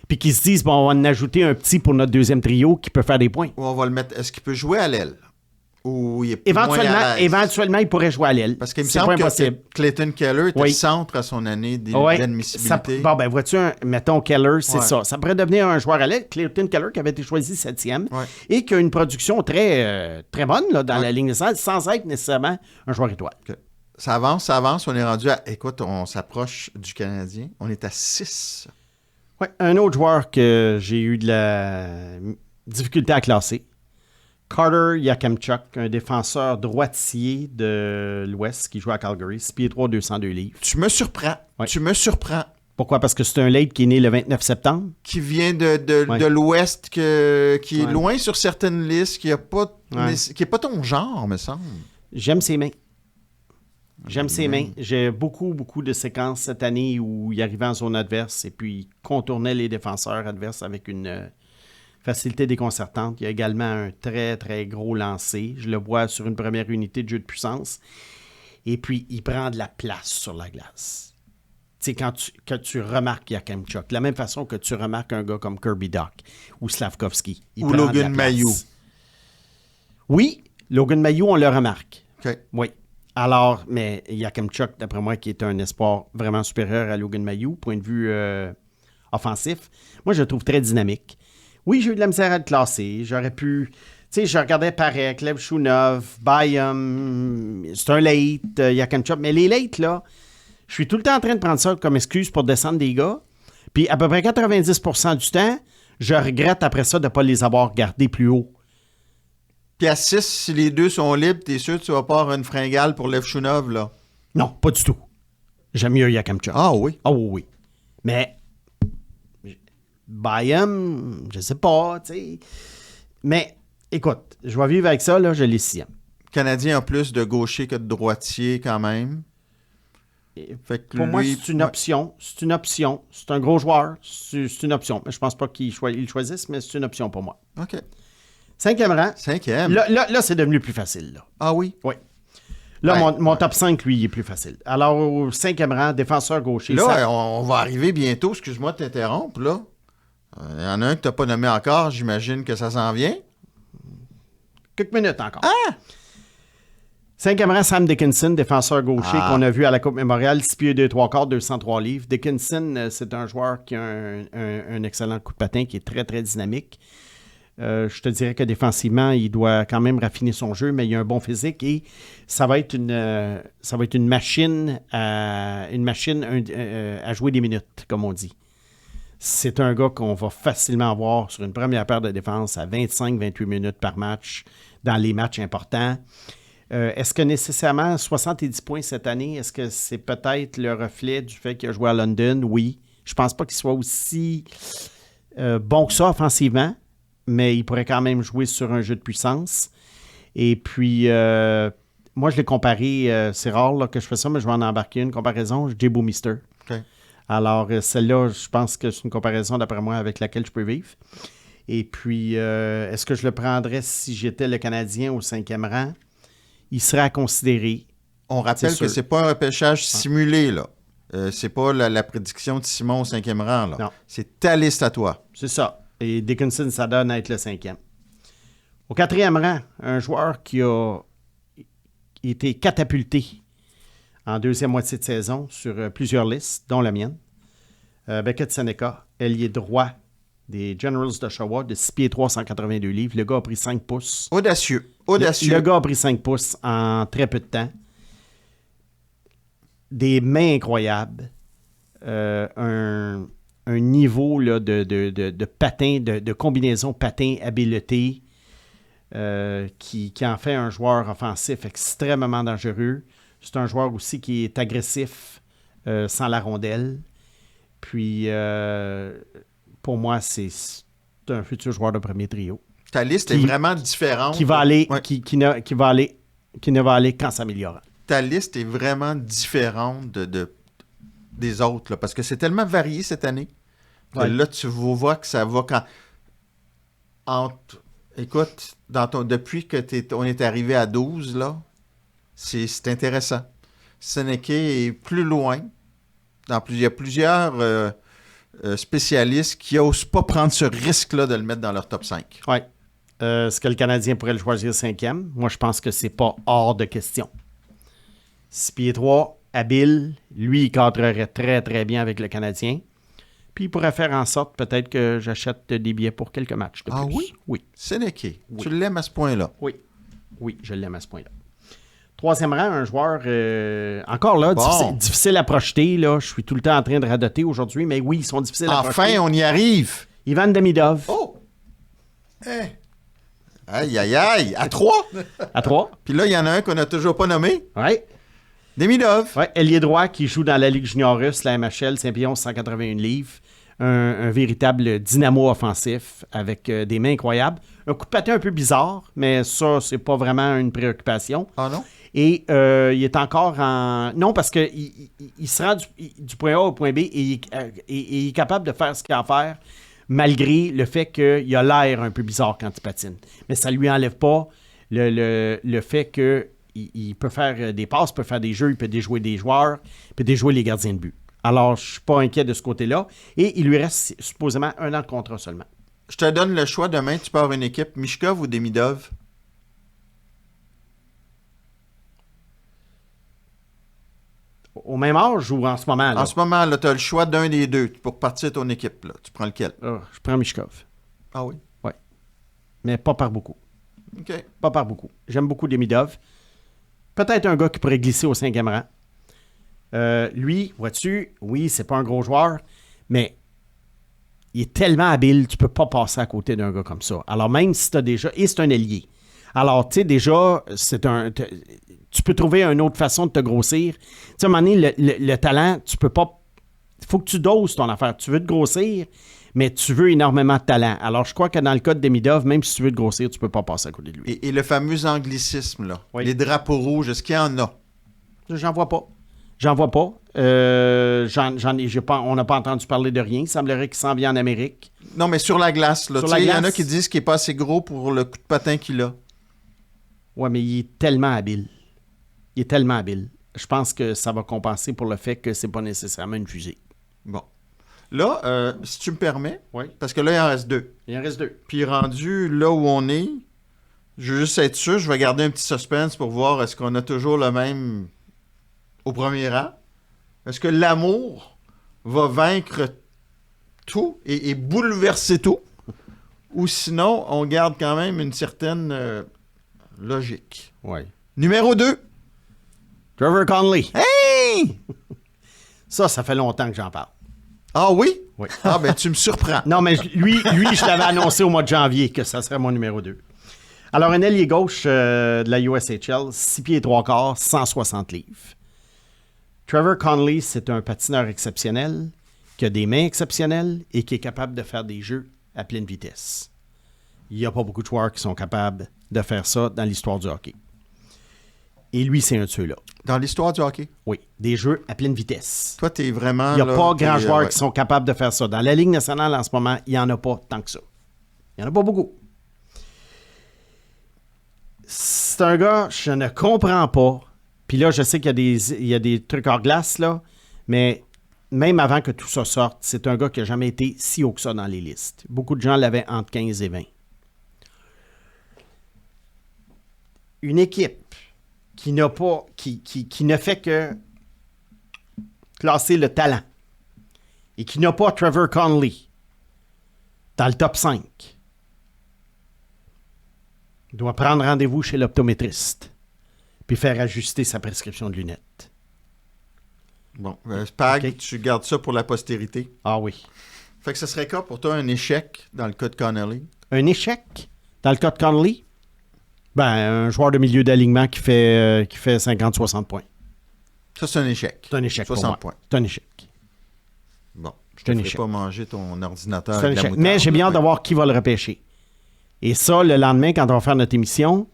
puis qui se disent, bon, on va en ajouter un petit pour notre deuxième trio qui peut faire des points. Ou on va le mettre. Est-ce qu'il peut jouer à l'aile? Ou il est moins à l'aise? Éventuellement, il pourrait jouer à l'aile. Parce qu'il me C'est semble pas que impossible. Clayton Keller était Oui. centre à son année Ouais, d'admissibilité. bon, ben, vois-tu, mettons Keller, c'est Ouais. ça. Ça pourrait devenir un joueur à l'aile. Clayton Keller, qui avait été choisi 7e, Ouais. et qui a une production très, très bonne là, dans Ouais. la ligne nationale, sans être nécessairement un joueur étoile. OK. Ça avance. On est rendu à... Écoute, on s'approche du Canadien. On est à 6. Ouais, un autre joueur que j'ai eu de la difficulté à classer. Carter Yakemchuk, un défenseur droitier de l'Ouest qui joue à Calgary. 6 pieds 3, 202 livres. Tu me surprends. Ouais. Tu me surprends. Pourquoi? Parce que c'est un late qui est né le 29 septembre. Qui vient de l'Ouest, qui est Ouais. loin sur certaines listes, qui n'est pas, Ouais. pas ton genre, me semble. J'aime ses mains. J'ai beaucoup de séquences cette année où il arrivait en zone adverse et puis il contournait les défenseurs adverses avec une facilité déconcertante. Il y a également un très, très gros lancer. Je le vois sur une première unité de jeu de puissance. Et puis, il prend de la place sur la glace. Tu sais, quand tu remarques Yakemchuk, de la même façon que tu remarques un gars comme Kirby Dach ou Slavkovski. Ou Logan Mailloux. Oui, Logan Mailloux, on le remarque. OK. Oui. Alors, mais Yakemchuk, d'après moi, qui est un espoir vraiment supérieur à Logan Mailloux, point de vue offensif, moi, je le trouve très dynamique. Oui, j'ai eu de la misère à le classer. J'aurais pu... Tu sais, je regardais Parek, Lev Shunov, Byam, c'est un late, Yakemchuk. Mais les lates, là, je suis tout le temps en train de prendre ça comme excuse pour descendre des gars. Puis à peu près 90% du temps, je regrette après ça de ne pas les avoir gardés plus haut. Puis à 6, si les deux sont libres, t'es sûr que tu vas pas avoir une fringale pour Levchunov, là? Non, pas du tout. J'aime mieux Yakemchuk. Ah oui? Ah oui. Mais Byam, je sais pas, tu sais. Mais écoute, je vais vivre avec ça, là, je l'ai 6e. Le Canadien a plus de gaucher que de droitier quand même. Fait que Pour moi, lui, c'est une option. C'est une option. C'est un gros joueur. C'est une option. Mais je pense pas qu'il le choisisse, mais c'est une option pour moi. OK. 5e rang. 5e. Là, c'est devenu plus facile. Là. Ah oui? Oui. Là, Ouais, mon top 5, lui, il est plus facile. Alors, au 5e rang, défenseur gaucher. Là, on va arriver bientôt. Excuse-moi de t'interrompre, là. Il y en a un que tu n'as pas nommé encore. J'imagine que ça s'en vient. Quelques minutes encore. 5e rang, Sam Dickinson, défenseur gaucher qu'on a vu à la Coupe Mémoriale, 6 pieds 2, 3 quarts, 203 livres. Dickinson, c'est un joueur qui a un excellent coup de patin, qui est très, très dynamique. Je te dirais que défensivement, il doit quand même raffiner son jeu, mais il a un bon physique et ça va être une machine à jouer des minutes, comme on dit. C'est un gars qu'on va facilement avoir sur une première paire de défense à 25-28 minutes par match dans les matchs importants. Est-ce que nécessairement 70 points cette année, est-ce que c'est peut-être le reflet du fait qu'il a joué à London? Oui. Je pense pas qu'il soit aussi bon que ça offensivement, mais il pourrait quand même jouer sur un jeu de puissance. Et puis, moi, je l'ai comparé, c'est rare là, que je fais ça, mais je vais en embarquer une comparaison, Jay Bouwmeester. OK. Alors, celle-là, je pense que c'est une comparaison, d'après moi, avec laquelle je peux vivre. Et puis, est-ce que je le prendrais si j'étais le Canadien au 5e rang? Il serait à considérer. On rappelle que c'est pas un repêchage simulé, là. C'est pas la prédiction de Simon au 5e rang, là. Non. C'est ta liste à toi. C'est ça. Et Dickinson, ça donne à être le 5e. Au 4e rang, un joueur qui a été catapulté en deuxième moitié de saison sur plusieurs listes, dont la mienne. Beckett Seneca, ailier droit des Generals d'Oshawa, de 6 pieds 3, 182 livres. Le gars a pris 5 pouces. Audacieux. Le gars a pris 5 pouces en très peu de temps. Des mains incroyables. Un niveau là, de patin, de combinaison patin-habileté qui en fait un joueur offensif extrêmement dangereux. C'est un joueur aussi qui est agressif sans la rondelle. Puis, pour moi, c'est un futur joueur de premier trio. Ta liste est vraiment différente. Qui va aller, Ouais. qui ne va aller qu'en s'améliorant. Ta liste est vraiment différente des autres, là, parce que c'est tellement varié cette année. Que Ouais. là, tu vois que ça va quand... Écoute, depuis que on est arrivé à 12, là, c'est intéressant. Seneca est plus loin. Il y a plusieurs spécialistes qui n'osent pas prendre ce risque-là de le mettre dans leur top 5. Oui. Est-ce que le Canadien pourrait le choisir 5e? Moi, je pense que c'est pas hors de question. 6 pieds 3, habile. Lui, il cadrerait très, très bien avec le Canadien. Puis, il pourrait faire en sorte peut-être que j'achète des billets pour quelques matchs de plus. Ah oui? Oui. Seneca, tu l'aimes à ce point-là. Oui. Oui, je l'aime à ce point-là. Troisième rang, un joueur, encore là, Bon. difficile à projeter. Là. Je suis tout le temps en train de radoter aujourd'hui, mais oui, ils sont difficiles à projeter. Enfin, on y arrive. Ivan Demidov, Oh! Aïe, aïe, aïe. À 3. à 3. Puis là, il y en a un qu'on n'a toujours pas nommé. Ouais. Demidov. Ouais, ailier droit qui joue dans la Ligue junior russe, la MHL, Saint-Pion, 181 livres. Un véritable dynamo offensif avec des mains incroyables. Un coup de patin un peu bizarre, mais ça, c'est pas vraiment une préoccupation. Ah non? Et il est encore en... Non, parce qu'il se rend du point A au point B et il est capable de faire ce qu'il a à faire malgré le fait qu'il a l'air un peu bizarre quand il patine. Mais ça ne lui enlève pas le fait qu'il peut faire des passes, peut faire des jeux, il peut déjouer des joueurs, il peut déjouer les gardiens de but. Alors, je ne suis pas inquiet de ce côté-là. Et il lui reste supposément 1 an de contrat seulement. Je te donne le choix. Demain, tu pars une équipe. Mishkov ou Demidov? Au même âge ou en ce moment? Là? En ce moment, là, tu as le choix d'un des deux pour partir ton équipe. Là. Tu prends lequel? Je prends Mishkov. Ah oui? Mais pas par beaucoup. OK. Pas par beaucoup. J'aime beaucoup Demidov. Peut-être un gars qui pourrait glisser au 5e rang. Lui, vois-tu, oui, c'est pas un gros joueur, mais il est tellement habile, tu peux pas passer à côté d'un gars comme ça. Alors même si tu as déjà... Et c'est un ailier. Alors, tu sais, déjà, tu peux trouver une autre façon de te grossir. Tu sais, à un moment donné, le talent, tu peux pas... Il faut que tu doses ton affaire. Tu veux te grossir, mais tu veux énormément de talent. Alors, je crois que dans le cas de Demidov, même si tu veux te grossir, tu peux pas passer à côté de lui. Et le fameux anglicisme, là. Oui. Les drapeaux rouges, est-ce qu'il y en a? J'en vois pas. On n'a pas entendu parler de rien. Il semblerait qu'il s'en vient en Amérique. Non, mais sur la glace, là. Sur Tu sais, la il y en a glace. qui disent qu'il n'est pas assez gros pour le coup de patin qu'il a. Ouais, mais il est tellement habile. Je pense que ça va compenser pour le fait que c'est pas nécessairement une fusée. Bon. Là, si tu me permets, Oui. parce que là, il en reste 2. Il en reste 2. Puis rendu là où on est, je veux juste être sûr, je vais garder un petit suspense pour voir est-ce qu'on a toujours le même au premier rang. Est-ce que l'amour va vaincre tout et bouleverser tout? Ou sinon, on garde quand même une certaine logique. Oui. Numéro 2. Trevor Conley. Hey! Ça fait longtemps que j'en parle. Ah oui? Oui. Ah ben tu me surprends. Non, mais lui, je l'avais annoncé au mois de janvier que ça serait mon numéro 2. Alors, un ailier gauche de la USHL, 6 pieds et 3 quarts, 160 livres. Trevor Conley, c'est un patineur exceptionnel, qui a des mains exceptionnelles et qui est capable de faire des jeux à pleine vitesse. Il n'y a pas beaucoup de joueurs qui sont capables de faire ça dans l'histoire du hockey. Et lui, c'est un de ceux-là. Dans l'histoire du hockey, Oui, des jeux à pleine vitesse. toi, t'es vraiment... Il n'y a là, pas grand t'es, joueurs ouais. qui sont capables de faire ça. Dans la Ligue nationale, en ce moment, il n'y en a pas tant que ça. Il n'y en a pas beaucoup. C'est un gars, je ne comprends pas. Puis là, je sais qu'il y a des trucs hors glace, là, mais même avant que tout ça sorte, c'est un gars qui n'a jamais été si haut que ça dans les listes. Beaucoup de gens l'avaient entre 15 et 20. Une équipe qui n'a pas, qui ne fait que classer le talent et qui n'a pas Trevor Conley dans le top 5 doit prendre rendez-vous chez l'optométriste puis faire ajuster sa prescription de lunettes. Bon, Spag, Ok. tu gardes ça pour la postérité. Ah oui. Fait que ce serait quoi pour toi un échec dans le cas de Connolly? Un échec dans le cas de Conley? Ben, un joueur de milieu d'alignement qui fait 50-60 points. Ça, c'est un échec. C'est un échec 60 pour moi. points. C'est un échec. Bon, je C'est te un ferai échec. pas manger ton ordinateur C'est un avec la échec. moutarde. Mais j'ai bien hâte de Ouais. voir qui va le repêcher. Et ça, le lendemain, quand on va faire notre émission,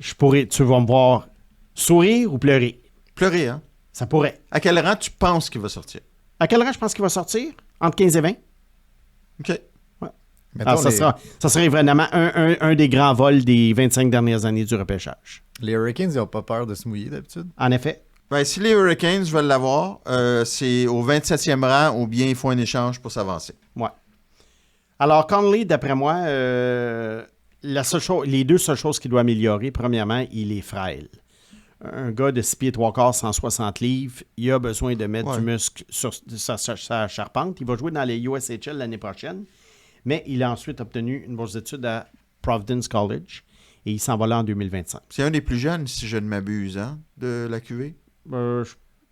tu vas me voir sourire ou pleurer. Pleurer, hein? Ça pourrait. À quel rang tu penses qu'il va sortir? À quel rang je pense qu'il va sortir? Entre 15 et 20? OK. Mettons, Alors, ça serait vraiment un des grands vols des 25 dernières années du repêchage. les Hurricanes, ils n'ont pas peur de se mouiller d'habitude. En effet. Ben, si les Hurricanes veulent l'avoir, c'est au 27e rang ou bien il faut un échange pour s'avancer. Ouais. Alors, Conley, d'après moi, les deux seules choses qu'il doit améliorer, premièrement, il est frêle. Un gars de 6 pieds 3 quarts, 160 livres, il a besoin de mettre Ouais. du muscle sur sa charpente. Il va jouer dans les USHL l'année prochaine, mais il a ensuite obtenu une bourse d'études à Providence College. et il s'en va là en 2025. C'est un des plus jeunes, si je ne m'abuse, hein, de la QV? Non?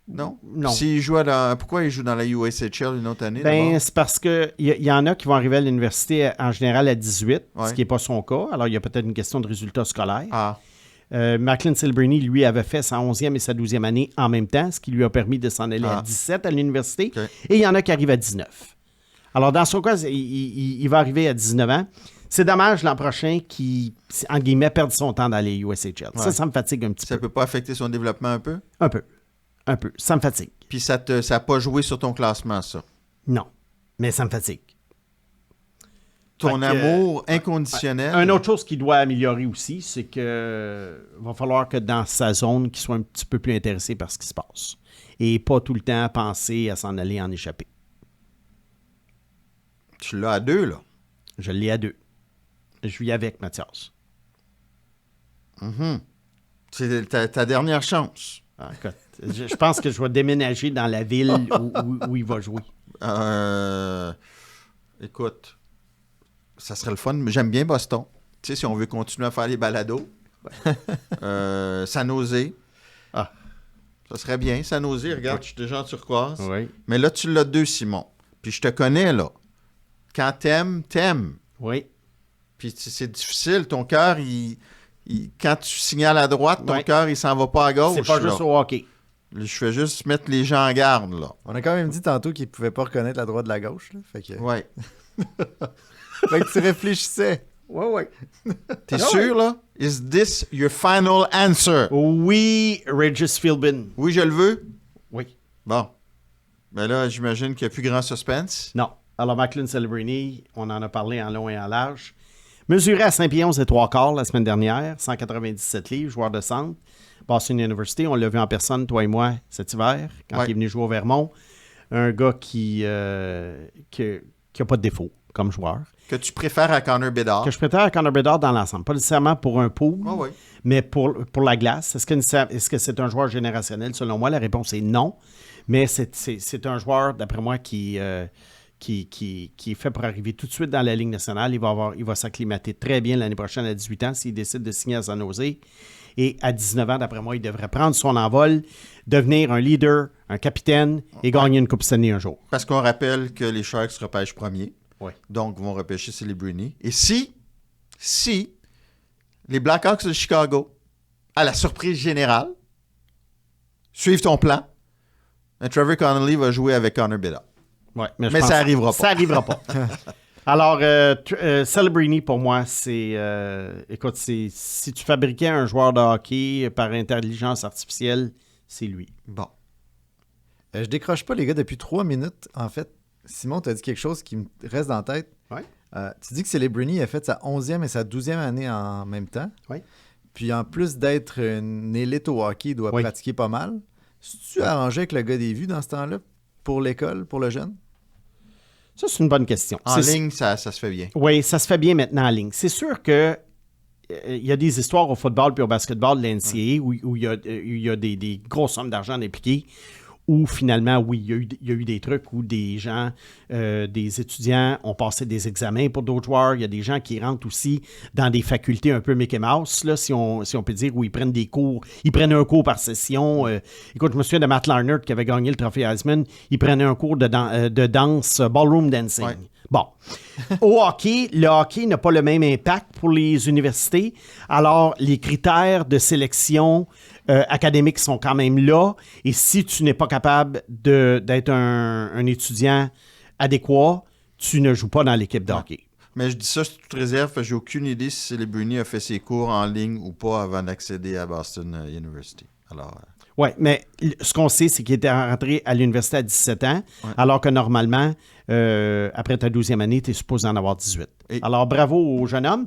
Non. Pourquoi il joue dans la USHL une autre année? Ben, c'est parce qu'il y en a qui vont arriver à l'université en général à 18, Ouais. ce qui n'est pas son cas. Alors, il y a peut-être une question de résultats scolaires. Ah, Macklin Celebrini, lui, avait fait sa 11e et sa 12e année en même temps, ce qui lui a permis de s'en aller à 17 à l'université. OK. Et il y en a qui arrivent à 19. Alors, dans son cas, il va arriver à 19 ans. C'est dommage l'an prochain qu'il, en guillemets, perde son temps dans les USHL. Ouais. Ça me fatigue un petit ça peu. peut pas affecter son développement un peu? Un peu. Ça me fatigue. Puis ça n'a pas joué sur ton classement, ça? Non. Mais ça me fatigue. Ton Fait que, amour inconditionnel? Une autre chose qu'il doit améliorer aussi, c'est que va falloir que dans sa zone, qu'il soit un petit peu plus intéressé par ce qui se passe. Et pas tout le temps penser à s'en aller en échapper. Tu l'as à 2, là. Je l'ai à 2. Je vis avec Mathias. C'est ta dernière chance. Ah, écoute, je pense que je vais déménager dans la ville où il va jouer. Écoute, ça serait le fun. J'aime bien Boston. Tu sais, si on veut continuer à faire les balados. San Jose. Ah. Ça serait bien. San Jose, regarde, je suis déjà en turquoise. Oui. Mais là, tu l'as 2, Simon. Puis je te connais, là. Quand t'aimes. Oui. Puis c'est difficile. Ton cœur, quand tu signales à droite, ton Ouais. cœur, il s'en va pas à gauche. C'est pas là. juste au hockey. Je fais juste mettre les gens en garde, là. On a quand même dit tantôt qu'il pouvait pas reconnaître la droite de la gauche. Là. Fait que Ouais. tu réfléchissais. Oui. T'es sûr, là? Is this your final answer? Oui, Regis Philbin. Oui, je le veux? Oui. Bon. Ben là, j'imagine qu'il n'y a plus grand suspense. Non. Alors, Macklin Celebrini, on en a parlé en long et en large. Mesuré à 5 pieds 11 et 3 quarts la semaine dernière, 197 livres, joueur de centre. Boston University, on l'a vu en personne, toi et moi, cet hiver, quand il est venu jouer au Vermont. Un gars qui a pas de défaut comme joueur. Que tu préfères à Connor Bedard. Que je préfère à Connor Bedard dans l'ensemble. Pas nécessairement pour un pool, Oui. mais pour la glace. Est-ce que c'est un joueur générationnel? Selon moi, la réponse est non. Mais c'est un joueur, d'après moi, qui est fait pour arriver tout de suite dans la Ligue nationale. Il va s'acclimater très bien l'année prochaine à 18 ans s'il décide de signer à San Jose. Et à 19 ans, d'après moi, il devrait prendre son envol, devenir un leader, un capitaine et gagner une Coupe Stanley un jour. Parce qu'on rappelle que les Sharks repêchent premier. Oui. Donc, vont repêcher Celebrini. Et si les Blackhawks de Chicago, à la surprise générale, suivent ton plan, Trevor Connolly va jouer avec Connor Bedard. Ouais, Mais ça n'arrivera pas. Ça n'arrivera pas. Alors, Celebrini, pour moi, c'est... écoute, si tu fabriquais un joueur de hockey par intelligence artificielle, c'est lui. Bon. Je décroche pas, les gars, depuis 3 minutes. En fait, Simon, tu as dit quelque chose qui me reste dans la tête. Ouais. Tu dis que Celebrini a fait sa 11e et sa 12e année en même temps. Oui. Puis en plus d'être une élite au hockey, il doit Oui. pratiquer pas mal. Tu arrangé avec le gars des vues dans ce temps-là pour l'école, pour le jeune? Ça, c'est une bonne question. En ligne, ça se fait bien. Oui, ça se fait bien maintenant en ligne. C'est sûr que il y a des histoires au football puis au basketball de l'NCAA où il y a des grosses sommes d'argent impliquées, où finalement, oui, il y a eu des trucs où des gens, des étudiants ont passé des examens pour d'autres joueurs. Il y a des gens qui rentrent aussi dans des facultés un peu Mickey Mouse, là, si on peut dire, où ils prennent des cours. Ils prennent un cours par session. Écoute, je me souviens de Matt Larnert qui avait gagné le trophée Heisman. Il prenait un cours de danse, ballroom dancing. Ouais. Bon. Au hockey, le hockey n'a pas le même impact pour les universités. Alors, les critères de sélection académiques sont quand même là. Et si tu n'es pas capable d'être un étudiant adéquat, tu ne joues pas dans l'équipe de hockey. Mais je dis ça sous toute réserve, parce que j'ai aucune idée si Celebrini a fait ses cours en ligne ou pas avant d'accéder à Boston University. Alors, Oui, mais ce qu'on sait, c'est qu'il était rentré à l'université à 17 ans, alors que normalement, après ta 12e année, tu es supposé en avoir 18. Alors, bravo au jeune homme.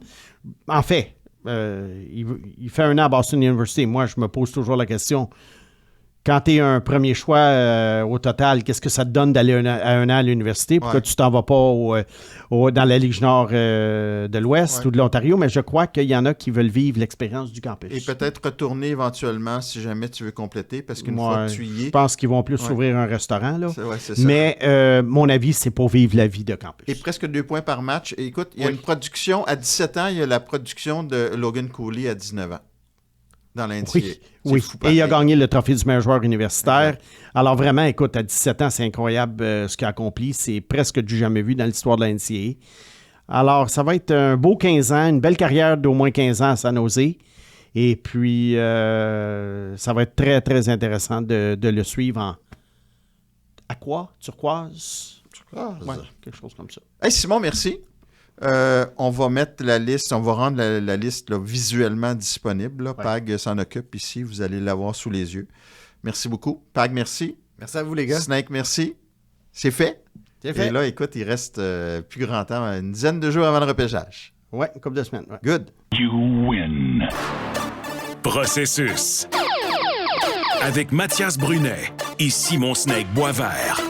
En fait, il fait un an à Boston University. Moi, je me pose toujours la question, quand tu es un premier choix au total, qu'est-ce que ça te donne d'aller un an à l'université? Pourquoi tu t'en vas pas dans la Ligue Nord de l'Ouest ou de l'Ontario? Mais je crois qu'il y en a qui veulent vivre l'expérience du campus. Et peut-être retourner éventuellement si jamais tu veux compléter, parce qu'une fois que tu y es... Je pense qu'ils vont plus ouvrir un restaurant, là. C'est ça. Mais mon avis, c'est pour vivre la vie de campus. Et presque 2 points par match. Et écoute, il y a une production, à 17 ans, il y a la production de Logan Cooley à 19 ans. Dans l'NCAA. Oui. Et il a gagné le trophée du meilleur joueur universitaire. Exact. Alors vraiment, écoute, à 17 ans, c'est incroyable ce qu'il a accompli. C'est presque du jamais vu dans l'histoire de la NCAA. Alors, ça va être un beau 15 ans, une belle carrière d'au moins 15 ans à San Jose. Et puis, ça va être très, très intéressant de le suivre à quoi? Turquoise? Turquoise. Ouais, quelque chose comme ça. Hey Simon, merci. On va mettre la liste, on va rendre la liste là, visuellement disponible. Là. Pag s'en occupe ici, vous allez l'avoir sous les yeux. Merci beaucoup. Pag, merci. Merci à vous, les gars. Snake, merci. C'est fait. C'est fait. Et là, écoute, il reste plus grand temps, une dizaine de jours avant le repêchage. Ouais, une couple de semaines. Ouais. Good. You win. Processus. Avec Mathias Brunet et Simon Snake Boisvert.